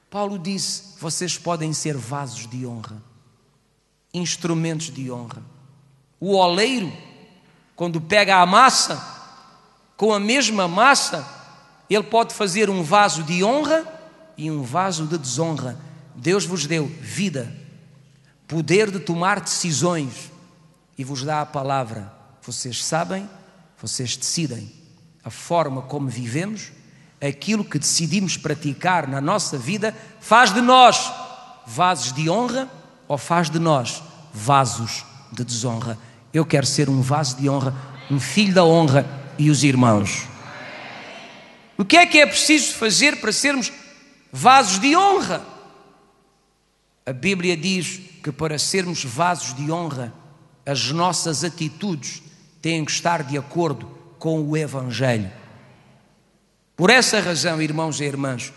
Paulo disse, vocês podem ser vasos de honra, instrumentos de honra. O oleiro, quando pega a massa, com a mesma massa, ele pode fazer um vaso de honra e um vaso de desonra. Deus vos deu vida, poder de tomar decisões e vos dá a palavra. Vocês sabem, vocês decidem a forma como vivemos, aquilo que decidimos praticar na nossa vida, faz de nós vasos de honra ou faz de nós vasos de desonra. Eu quero ser um vaso de honra, um filho da honra. E os irmãos, o que é preciso fazer para sermos vasos de honra? A Bíblia diz que para sermos vasos de honra, as nossas atitudes têm que estar de acordo com o Evangelho. Por essa razão, irmãos e irmãs,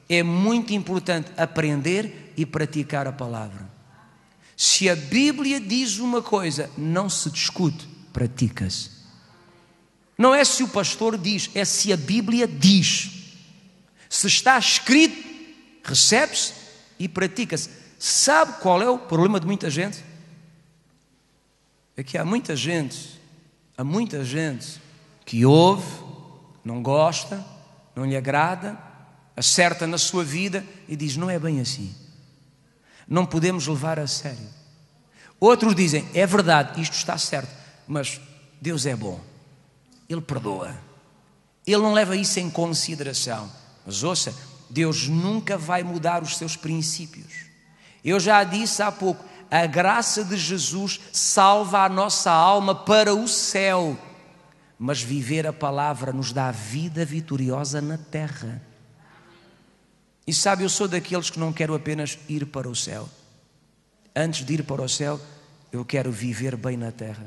é muito importante aprender e praticar a palavra. Se a Bíblia diz uma coisa, não se discute, pratica-se. Não é se o pastor diz, é se a Bíblia diz. Se está escrito, recebe-se e pratica-se. Sabe qual é o problema de muita gente? É que há muita gente que ouve, não gosta, não lhe agrada, acerta na sua vida e diz, não é bem assim. Não podemos levar a sério. Outros dizem, é verdade, isto está certo, mas Deus é bom. Ele perdoa. Ele não leva isso em consideração. Mas ouça, Deus nunca vai mudar os seus princípios. Eu já disse há pouco, a graça de Jesus salva a nossa alma para o céu. Mas viver a palavra nos dá vida vitoriosa na terra. E sabe, eu sou daqueles que não quero apenas ir para o céu. Antes de ir para o céu, eu quero viver bem na terra.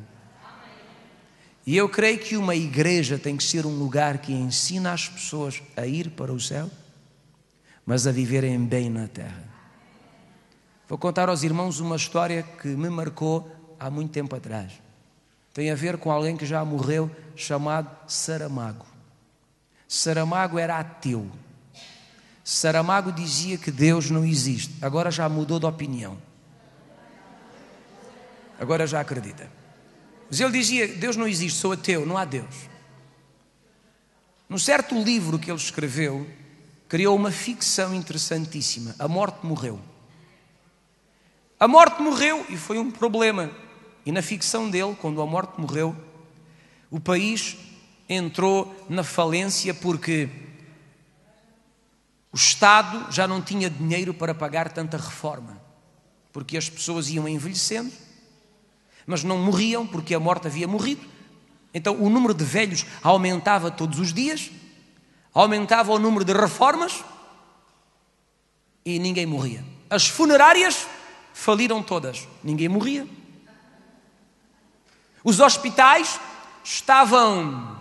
E eu creio que uma igreja tem que ser um lugar que ensina as pessoas a ir para o céu, mas a viverem bem na terra. Vou contar aos irmãos uma história que me marcou há muito tempo atrás. Tem a ver com alguém que já morreu, chamado Saramago. Saramago era ateu. Saramago dizia que Deus não existe. Agora já mudou de opinião. Agora já acredita. Mas ele dizia, Deus não existe, sou ateu, não há Deus. Num certo livro que ele escreveu, criou uma ficção interessantíssima. A morte morreu. A morte morreu e foi um problema. E na ficção dele, quando a morte morreu, o país entrou na falência porque o Estado já não tinha dinheiro para pagar tanta reforma. Porque as pessoas iam envelhecendo, mas não morriam porque a morte havia morrido. Então o número de velhos aumentava todos os dias, aumentava o número de reformas e ninguém morria. As funerárias faliram todas, ninguém morria. Os hospitais estavam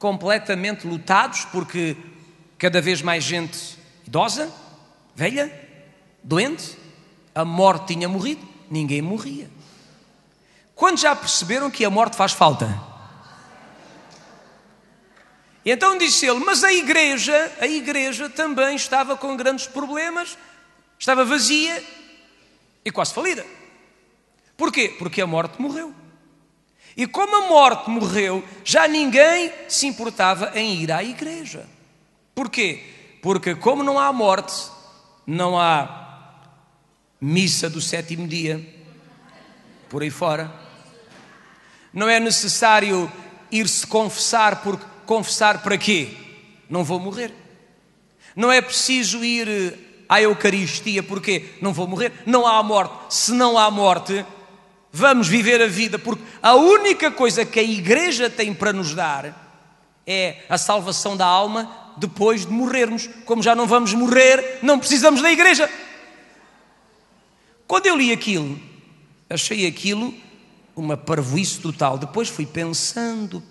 completamente lotados porque cada vez mais gente idosa, velha, doente, a morte tinha morrido, ninguém morria. Quando já perceberam que a morte faz falta? E então disse ele, mas a igreja também estava com grandes problemas, estava vazia e quase falida. Porquê? Porque a morte morreu. E como a morte morreu, já ninguém se importava em ir à igreja. Porquê? Porque como não há morte, não há missa do sétimo dia, por aí fora. Não é necessário ir-se confessar, porque confessar para quê? Não vou morrer. Não é preciso ir à Eucaristia, porque não vou morrer. Não há morte. Se não há morte, vamos viver a vida, porque a única coisa que a Igreja tem para nos dar é a salvação da alma depois de morrermos. Como já não vamos morrer, não precisamos da Igreja. Quando eu li aquilo, achei aquilo uma parvoíce total. Depois fui pensando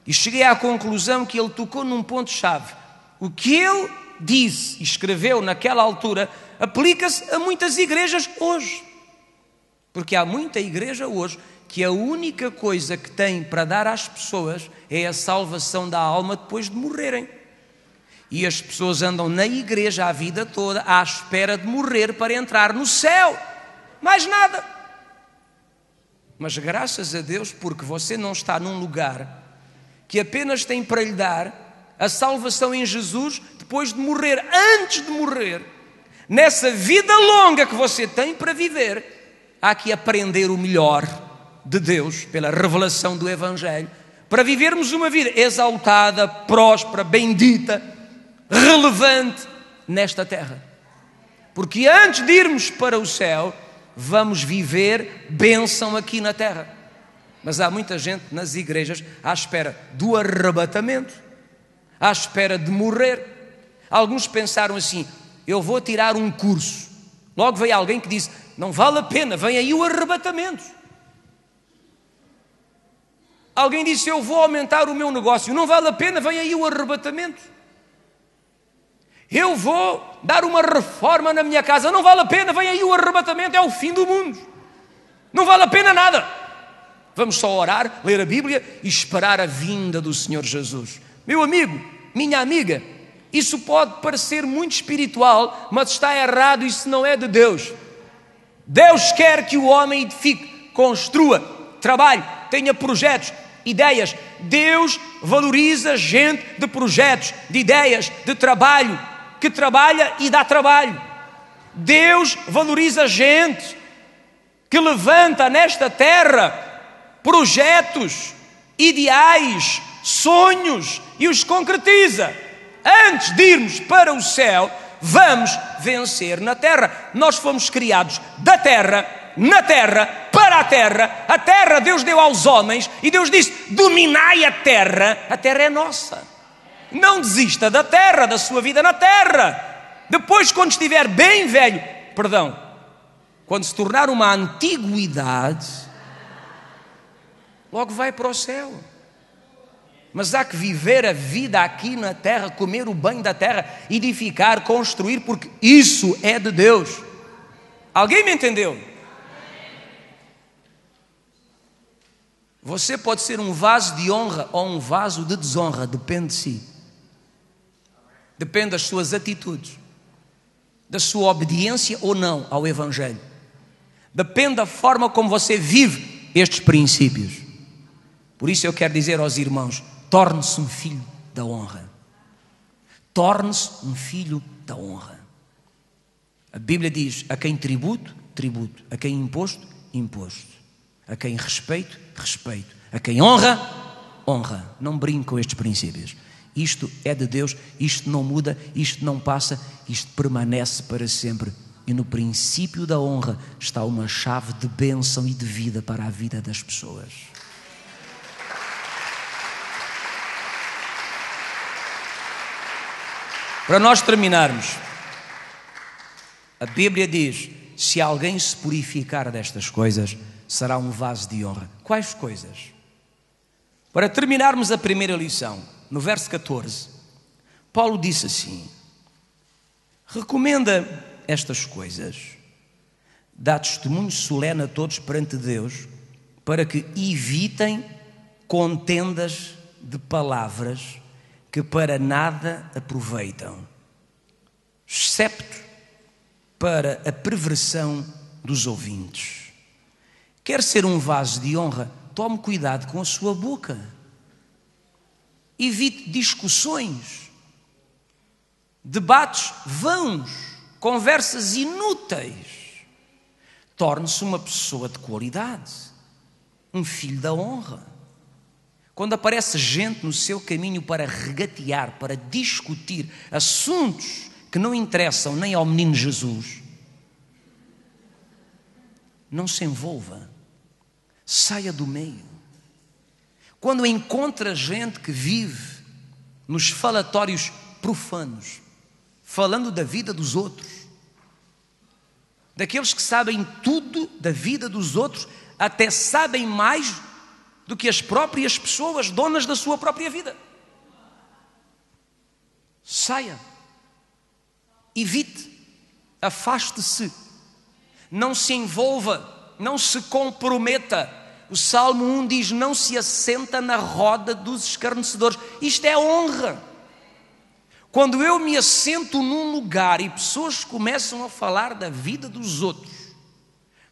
e cheguei à conclusão que ele tocou num ponto-chave. O que ele disse e escreveu naquela altura aplica-se a muitas igrejas hoje. Porque há muita igreja hoje que a única coisa que tem para dar às pessoas é a salvação da alma depois de morrerem. E as pessoas andam na igreja a vida toda à espera de morrer para entrar no céu. Mais nada. Mas graças a Deus, porque você não está num lugar que apenas tem para lhe dar a salvação em Jesus depois de morrer. Antes de morrer, nessa vida longa que você tem para viver, há que aprender o melhor de Deus pela revelação do Evangelho, para vivermos uma vida exaltada, próspera, bendita, relevante nesta terra. Porque antes de irmos para o céu, vamos viver bênção aqui na terra. Mas há muita gente nas igrejas à espera do arrebatamento, à espera de morrer. Alguns pensaram assim: eu vou tirar um curso. Logo veio alguém que disse: não vale a pena, vem aí o arrebatamento. Alguém disse: eu vou aumentar o meu negócio. Não vale a pena, vem aí o arrebatamento. Eu vou dar uma reforma na minha casa. Não vale a pena, vem aí o arrebatamento, é o fim do mundo. Não vale a pena nada. Vamos só orar, ler a Bíblia e esperar a vinda do Senhor Jesus. Meu amigo, minha amiga, isso pode parecer muito espiritual, mas está errado, isso não é de Deus. Deus quer que o homem edifique, construa, trabalhe, tenha projetos, ideias. Deus valoriza gente de projetos, de ideias, de trabalho, que trabalha e dá trabalho. Deus valoriza gente que levanta nesta terra projetos, ideais, sonhos e os concretiza. Antes de irmos para o céu, vamos vencer na terra. Nós fomos criados da terra, na terra, para a terra. A terra Deus deu aos homens e Deus disse: dominai a terra é nossa. Não desista da terra, da sua vida na terra. Depois, quando estiver bem velho, quando se tornar uma antiguidade, logo vai para o céu. Mas há que viver a vida aqui na terra, comer o bem da terra, edificar, construir, porque isso é de Deus. Alguém me entendeu? Você pode ser um vaso de honra ou um vaso de desonra, depende de si. Depende das suas atitudes, da sua obediência ou não ao Evangelho. Depende da forma como você vive estes princípios. Por isso eu quero dizer aos irmãos: torne-se um filho da honra. Torne-se um filho da honra. A Bíblia diz: a quem tributo, tributo. A quem imposto, imposto. A quem respeito, respeito. A quem honra, honra. Não brinque com estes princípios. Isto é de Deus, isto não muda, isto não passa, isto permanece para sempre. E no princípio da honra está uma chave de bênção e de vida para a vida das pessoas. Para nós terminarmos, a Bíblia diz: se alguém se purificar destas coisas, será um vaso de honra. Quais coisas? Para terminarmos a primeira lição, no verso 14, Paulo disse assim: recomenda estas coisas, dá testemunho solene a todos perante Deus, para que evitem contendas de palavras que para nada aproveitam, excepto para a perversão dos ouvintes. Quer ser um vaso de honra? Tome cuidado com a sua boca. Evite discussões, debates vãos, conversas inúteis. Torne-se uma pessoa de qualidade, um filho da honra. Quando aparece gente no seu caminho para regatear, para discutir assuntos que não interessam nem ao menino Jesus, não se envolva, saia do meio. Quando encontra gente que vive nos falatórios profanos, falando da vida dos outros, daqueles que sabem tudo da vida dos outros, até sabem mais do que as próprias pessoas, donas da sua própria vida. Saia, evite, afaste-se, não se envolva, não se comprometa. O Salmo 1 diz: não se assenta na roda dos escarnecedores. Isto é honra. Quando eu me assento num lugar e pessoas começam a falar da vida dos outros,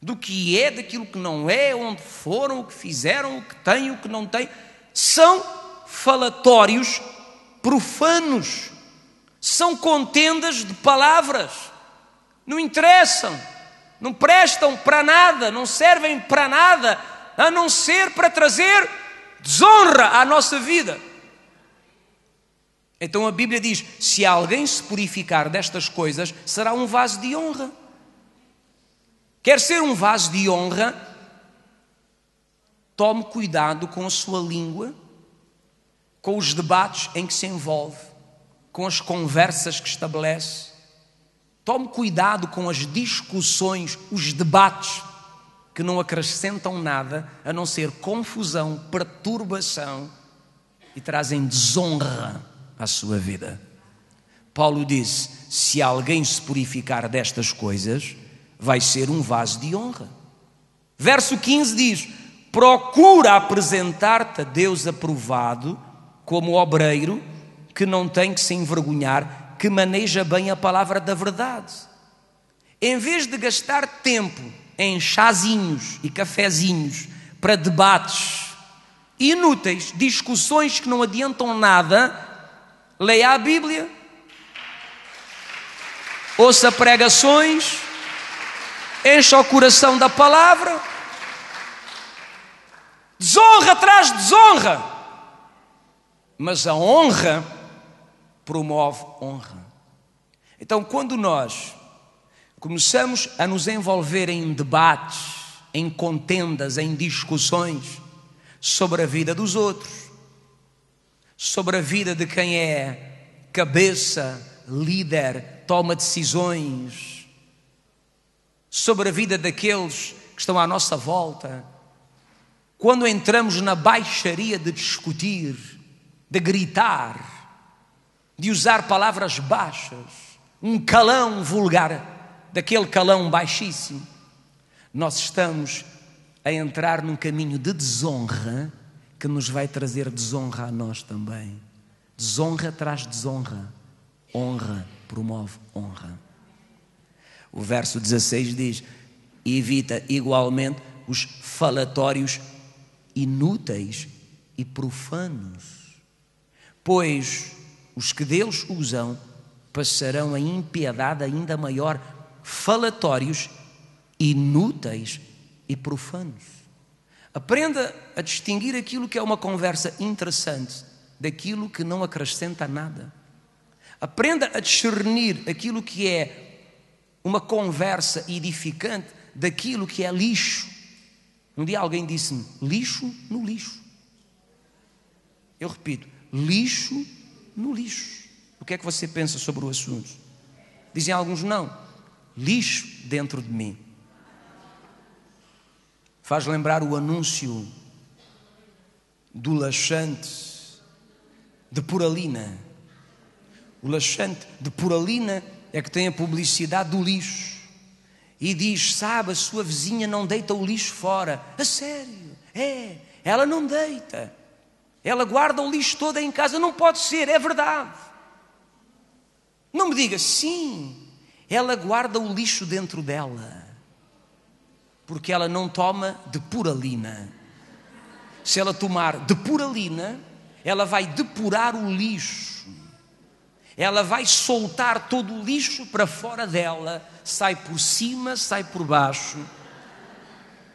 do que é, daquilo que não é, onde foram, o que fizeram, o que têm, o que não têm, são falatórios profanos, são contendas de palavras, não interessam, não prestam para nada, não servem para nada, a não ser para trazer desonra à nossa vida. Então a Bíblia diz: se alguém se purificar destas coisas, será um vaso de honra. Quer ser um vaso de honra? Tome cuidado com a sua língua, com os debates em que se envolve, com as conversas que estabelece. Tome cuidado com as discussões, os debates que não acrescentam nada a não ser confusão, perturbação e trazem desonra à sua vida. Paulo disse: se alguém se purificar destas coisas, vai ser um vaso de honra. Verso 15 diz: procura apresentar-te a Deus aprovado, como obreiro que não tem que se envergonhar, que maneja bem a palavra da verdade. Em vez de gastar tempo em chazinhos e cafezinhos para debates inúteis, discussões que não adiantam nada, leia a Bíblia, ouça pregações, encha o coração da palavra. Desonra traz desonra, mas a honra promove honra. Então, quando nós começamos a nos envolver em debates, em contendas, em discussões sobre a vida dos outros, sobre a vida de quem é cabeça, líder, toma decisões, sobre a vida daqueles que estão à nossa volta, quando entramos na baixaria de discutir, de gritar, de usar palavras baixas, um calão vulgar, daquele calão baixíssimo, nós estamos a entrar num caminho de desonra que nos vai trazer desonra a nós também. Desonra traz desonra, honra promove honra. O verso 16 diz: evita igualmente os falatórios inúteis e profanos, pois os que deles usam passarão a impiedade ainda maior. Falatórios inúteis e profanos. Aprenda a distinguir aquilo que é uma conversa interessante daquilo que não acrescenta nada. Aprenda a discernir aquilo que é uma conversa edificante daquilo que é lixo. Um dia alguém disse-me: lixo no lixo. Eu repito: lixo no lixo. O que é que você pensa sobre o assunto? Dizem alguns: não, lixo dentro de mim. Faz lembrar o anúncio do laxante de Puralina. O laxante de Puralina é que tem a publicidade do lixo e diz: sabe, a sua vizinha não deita o lixo fora. A sério? É, ela não deita, ela guarda o lixo todo em casa. Não pode ser, é verdade. Não me diga: sim, ela guarda o lixo dentro dela, porque ela não toma de Puralina. Se ela tomar de Puralina, ela vai depurar o lixo. Ela vai soltar todo o lixo para fora dela, sai por cima, sai por baixo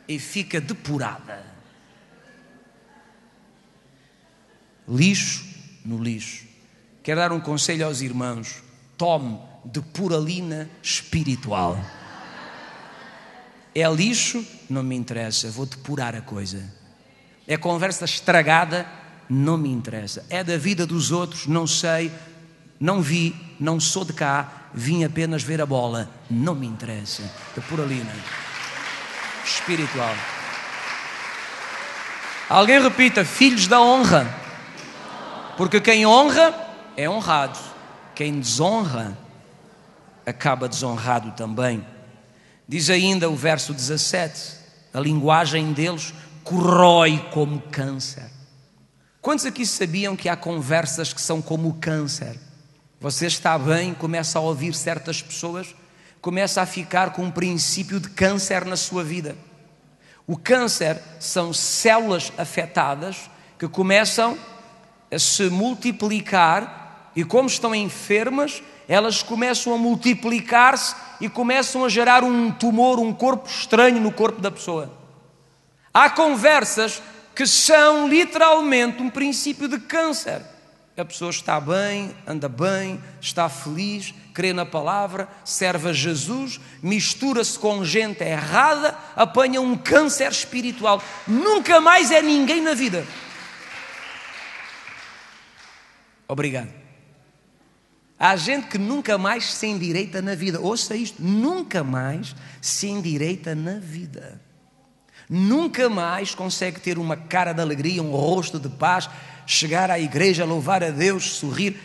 e fica depurada. Lixo no lixo. Quero dar um conselho aos irmãos: tome depuralina espiritual. É lixo? Não me interessa, vou depurar a coisa. É conversa estragada? Não me interessa. É da vida dos outros? Não sei, não vi, não sou de cá, vim apenas ver a bola. Não me interessa. Depuralina espiritual. Alguém repita: filhos da honra. Porque quem honra é honrado. Quem desonra acaba desonrado também. Diz ainda o verso 17: a linguagem deles corrói como câncer. Quantos aqui sabiam que há conversas que são como câncer? Você está bem, começa a ouvir certas pessoas, começa a ficar com um princípio de câncer na sua vida. O câncer são células afetadas que começam a se multiplicar e, como estão enfermas, elas começam a multiplicar-se e começam a gerar um tumor, um corpo estranho no corpo da pessoa. Há conversas que são literalmente um princípio de câncer. A pessoa está bem, anda bem, está feliz, crê na palavra, serve a Jesus, mistura-se com gente errada, apanha um câncer espiritual. Nunca mais é ninguém na vida. Obrigado. Há gente que nunca mais se endireita na vida. Ouça isto: nunca mais se endireita na vida. Nunca mais consegue ter uma cara de alegria, um rosto de paz, chegar à igreja, louvar a Deus, sorrir.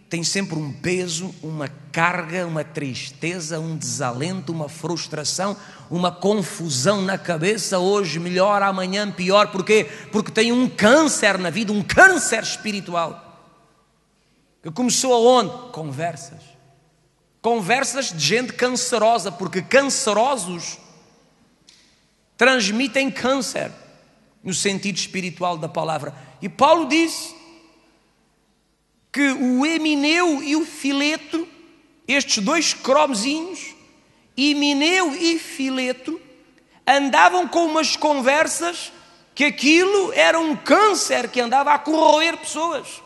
Tem sempre um peso, uma carga, uma tristeza, um desalento, uma frustração, uma confusão na cabeça. Hoje melhor, amanhã pior. Porquê? Porque tem um câncer na vida, um câncer espiritual. Que começou aonde? Conversas. Conversas de gente cancerosa, porque cancerosos transmitem câncer, no sentido espiritual da palavra. E Paulo disse que o Emineu e o Fileto, estes dois cromozinhos, Emineu e Fileto, andavam com umas conversas que aquilo era um câncer que andava a corroer pessoas.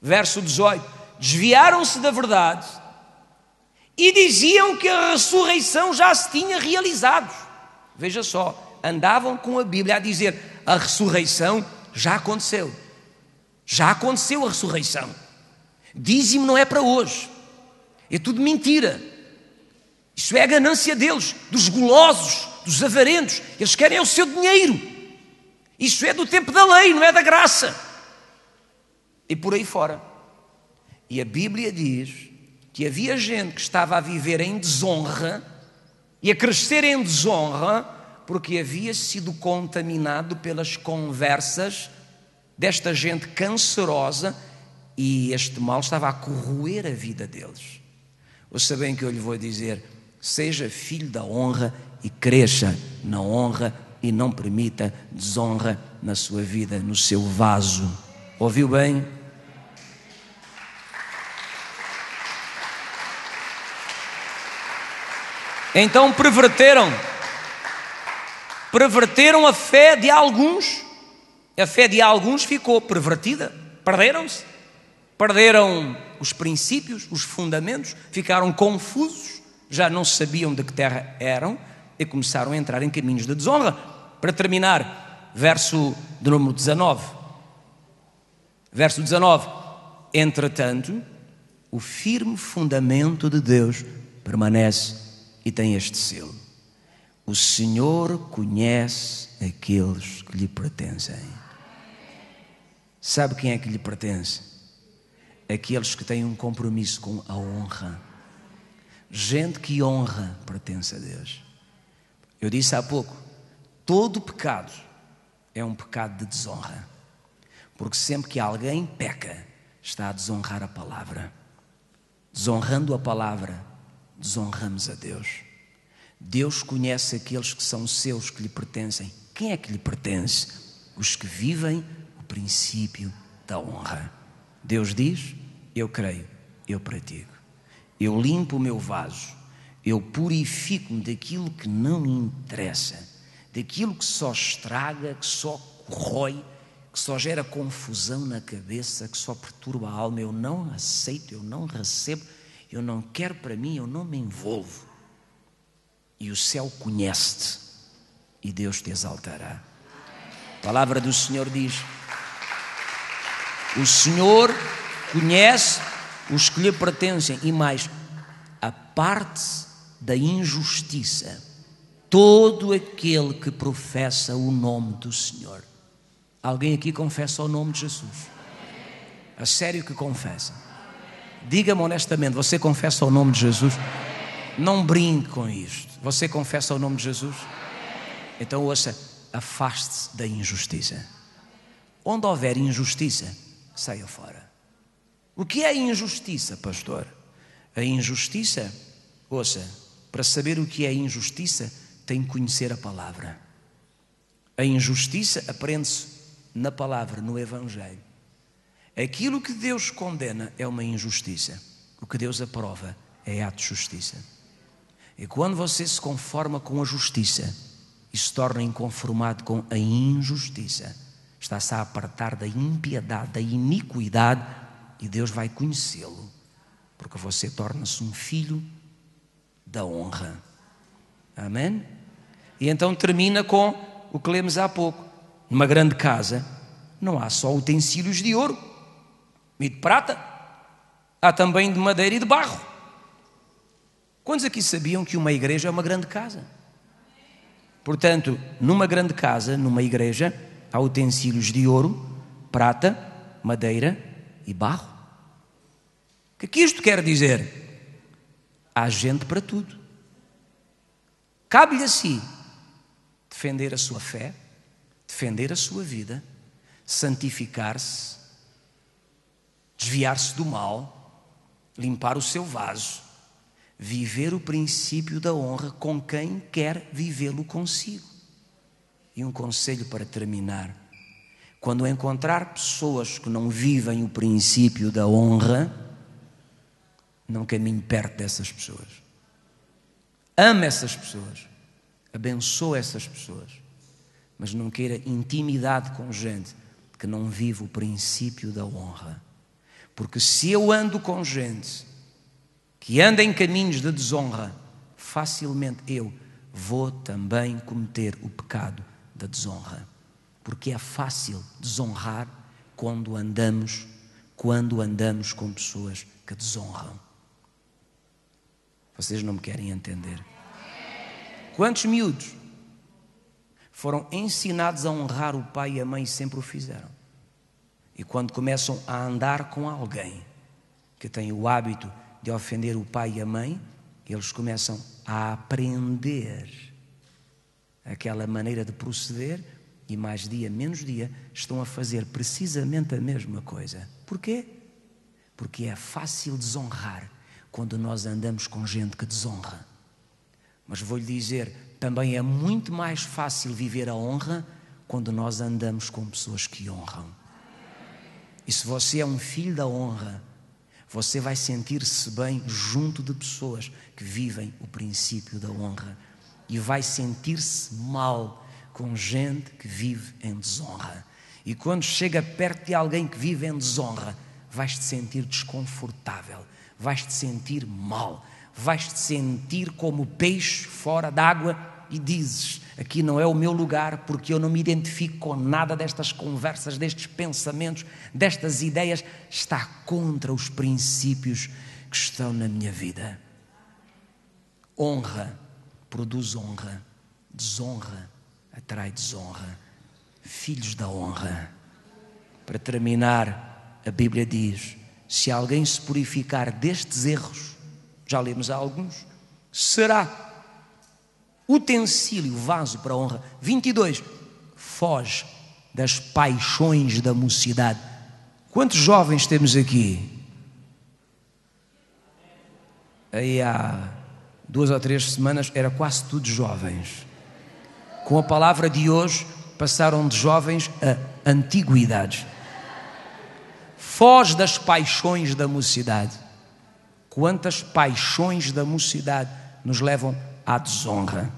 Verso 18: desviaram-se da verdade e diziam que a ressurreição já se tinha realizado. Veja só, andavam com a Bíblia a dizer: a ressurreição já aconteceu. Já aconteceu a ressurreição. Dízimo não é para hoje. É tudo mentira. Isso é a ganância deles, dos gulosos, dos avarentos. Eles querem o seu dinheiro. Isso é do tempo da lei, não é da graça. E por aí fora. E a Bíblia diz que havia gente que estava a viver em desonra e a crescer em desonra porque havia sido contaminado pelas conversas desta gente cancerosa, e este mal estava a corroer a vida deles. Ouça bem que eu lhe vou dizer: seja filho da honra e cresça na honra e não permita desonra na sua vida, no seu vaso. Ouviu bem? Então perverteram a fé de alguns. A fé de alguns ficou pervertida, perderam-se, perderam os princípios, os fundamentos, ficaram confusos, já não sabiam de que terra eram e começaram a entrar em caminhos de desonra. Para terminar, verso de número 19. Verso 19: entretanto, o firme fundamento de Deus permanece e tem este selo: o Senhor conhece aqueles que lhe pertencem. Sabe quem é que lhe pertence? Aqueles que têm um compromisso com a honra. Gente que honra pertence a Deus. Eu disse há pouco, todo pecado é um pecado de desonra. Porque sempre que alguém peca, está a desonrar a palavra. Desonrando a palavra, desonramos a Deus. Deus conhece aqueles que são seus, que lhe pertencem. Quem é que lhe pertence? Os que vivem o princípio da honra. Deus diz, eu creio, eu pratico. Eu limpo o meu vaso, eu purifico-me daquilo que não me interessa, daquilo que só estraga, que só corrói, que só gera confusão na cabeça, que só perturba a alma. Eu não aceito, eu não recebo, eu não quero para mim, eu não me envolvo. E o céu conhece-te e Deus te exaltará. A palavra do Senhor diz: o Senhor conhece os que lhe pertencem, e mais, a parte da injustiça, todo aquele que professa o nome do Senhor. Alguém aqui confessa o nome de Jesus? A sério que confessa? Diga-me honestamente, você confessa o nome de Jesus? Não brinque com isto. Você confessa o nome de Jesus? Então ouça, afaste-se da injustiça. Onde houver injustiça, saia fora. O que é injustiça, pastor? A injustiça, ouça, para saber o que é injustiça, tem que conhecer a palavra. A injustiça aprende-se na palavra, no Evangelho. Aquilo que Deus condena é uma injustiça. O que Deus aprova é ato de justiça. E quando você se conforma com a justiça e se torna inconformado com a injustiça, está-se a apartar da impiedade, da iniquidade, e Deus vai conhecê-lo, porque você torna-se um filho da honra. Amém? E então termina com o que lemos há pouco. Numa grande casa não há só utensílios de ouro e de prata, há também de madeira e de barro. Quantos aqui sabiam que uma igreja é uma grande casa? Portanto, numa grande casa, numa igreja, há utensílios de ouro, prata, madeira e barro. O que isto quer dizer? Há gente para tudo. Cabe-lhe a si defender a sua fé, defender a sua vida, santificar-se, desviar-se do mal, limpar o seu vaso, viver o princípio da honra com quem quer vivê-lo consigo. E um conselho para terminar: quando encontrar pessoas que não vivem o princípio da honra, não caminhe perto dessas pessoas. Ame essas pessoas, abençoe essas pessoas, mas não queira intimidade com gente que não vive o princípio da honra. Porque se eu ando com gente que anda em caminhos de desonra, facilmente eu vou também cometer o pecado da desonra. Porque é fácil desonrar quando andamos com pessoas que desonram. Vocês não me querem entender. Quantos miúdos foram ensinados a honrar o pai e a mãe e sempre o fizeram? E quando começam a andar com alguém que tem o hábito de ofender o pai e a mãe, eles começam a aprender aquela maneira de proceder e mais dia, menos dia, estão a fazer precisamente a mesma coisa. Porquê? Porque é fácil desonrar quando nós andamos com gente que desonra. Mas vou-lhe dizer, também é muito mais fácil viver a honra quando nós andamos com pessoas que honram. E se você é um filho da honra, você vai sentir-se bem junto de pessoas que vivem o princípio da honra. E vai sentir-se mal com gente que vive em desonra. E quando chega perto de alguém que vive em desonra, vais-te sentir desconfortável, vais-te sentir mal, vais-te sentir como peixe fora d'água e dizes: aqui não é o meu lugar, porque eu não me identifico com nada destas conversas, destes pensamentos, destas ideias. Está contra os princípios que estão na minha vida. Honra produz honra, desonra atrai desonra. Filhos da honra. Para terminar, a Bíblia diz: se alguém se purificar destes erros, já lemos alguns, será utensílio, vaso para a honra. 22. Foge das paixões da mocidade. Quantos jovens temos aqui? Aí há 2 ou 3 semanas era quase tudo jovens. Com a palavra de hoje passaram de jovens a antiguidades. Foge das paixões da mocidade. Quantas paixões da mocidade nos levam à desonra?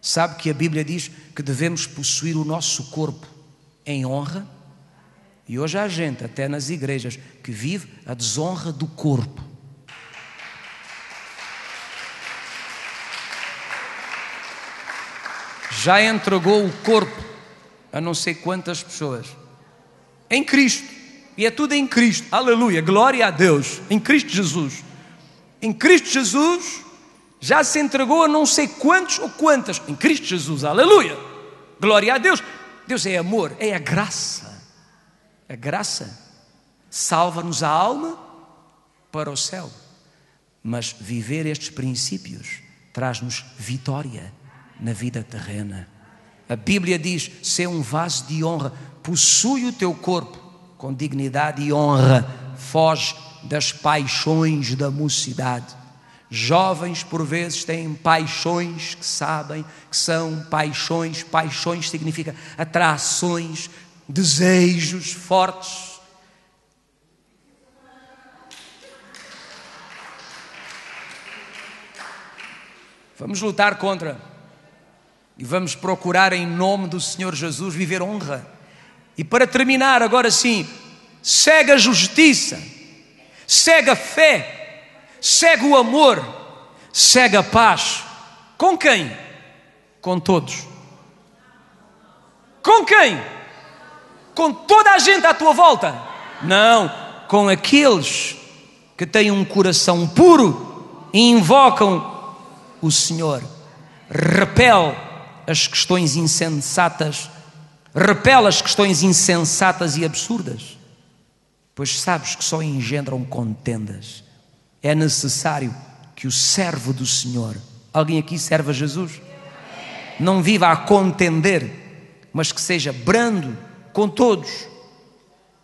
Sabe que a Bíblia diz que devemos possuir o nosso corpo em honra? E hoje há gente, até nas igrejas, que vive a desonra do corpo. Já entregou o corpo a não sei quantas pessoas. Em Cristo. E é tudo em Cristo. Aleluia. Glória a Deus. Em Cristo Jesus. Em Cristo Jesus já se entregou a não sei quantos ou quantas. Em Cristo Jesus. Aleluia. Glória a Deus. Deus é amor. É a graça. A graça salva-nos a alma para o céu. Mas viver estes princípios traz-nos vitória na vida terrena. A Bíblia diz: sê um vaso de honra, possui o teu corpo com dignidade e honra, foge das paixões da mocidade. Jovens por vezes têm paixões que sabem que são paixões. Paixões significa atrações, desejos fortes. Vamos lutar contra e vamos procurar em nome do Senhor Jesus viver honra. E para terminar agora sim, segue a justiça, segue a fé, segue o amor, segue a paz. Com quem? Com todos. Com quem? Com toda a gente à tua volta? Não, com aqueles que têm um coração puro e invocam o Senhor. Repele as questões insensatas, repele as questões insensatas e absurdas, pois sabes que só engendram contendas. É necessário que o servo do Senhor, alguém aqui serve a Jesus? Não viva a contender, mas que seja brando com todos,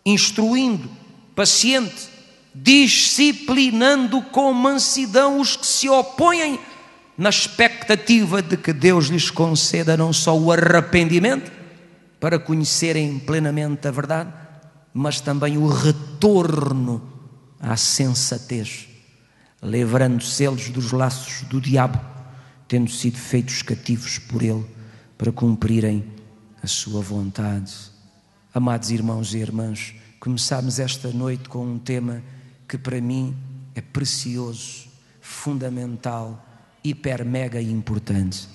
instruindo, paciente, disciplinando com mansidão os que se opõem, na expectativa de que Deus lhes conceda não só o arrependimento para conhecerem plenamente a verdade, mas também o retorno à sensatez, livrando-se eles dos laços do diabo, tendo sido feitos cativos por ele para cumprirem a sua vontade. Amados irmãos e irmãs, começámos esta noite com um tema que para mim é precioso, fundamental, hiper mega importante.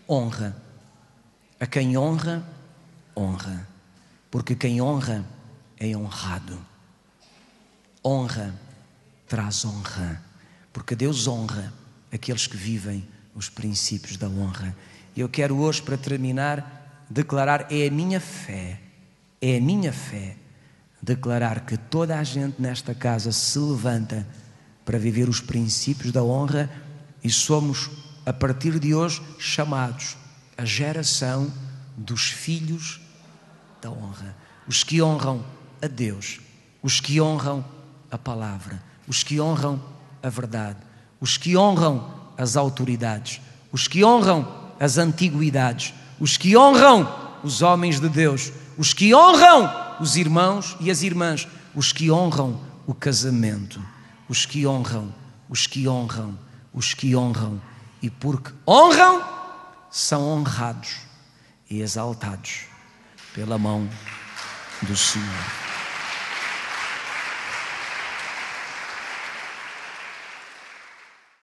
Honra. A quem honra, honra. Porque quem honra é honrado. Honra traz honra. Porque Deus honra aqueles que vivem os princípios da honra. E eu quero hoje, para terminar, declarar, é a minha fé, declarar que toda a gente nesta casa se levanta para viver os princípios da honra. E somos, a partir de hoje, chamados a geração dos filhos da honra. Os que honram a Deus, os que honram a palavra, os que honram a verdade, os que honram as autoridades, os que honram as antiguidades, os que honram os homens de Deus, os que honram os irmãos e as irmãs, os que honram o casamento, os que honram, os que honram, os que honram, e porque honram, são honrados e exaltados pela mão do Senhor.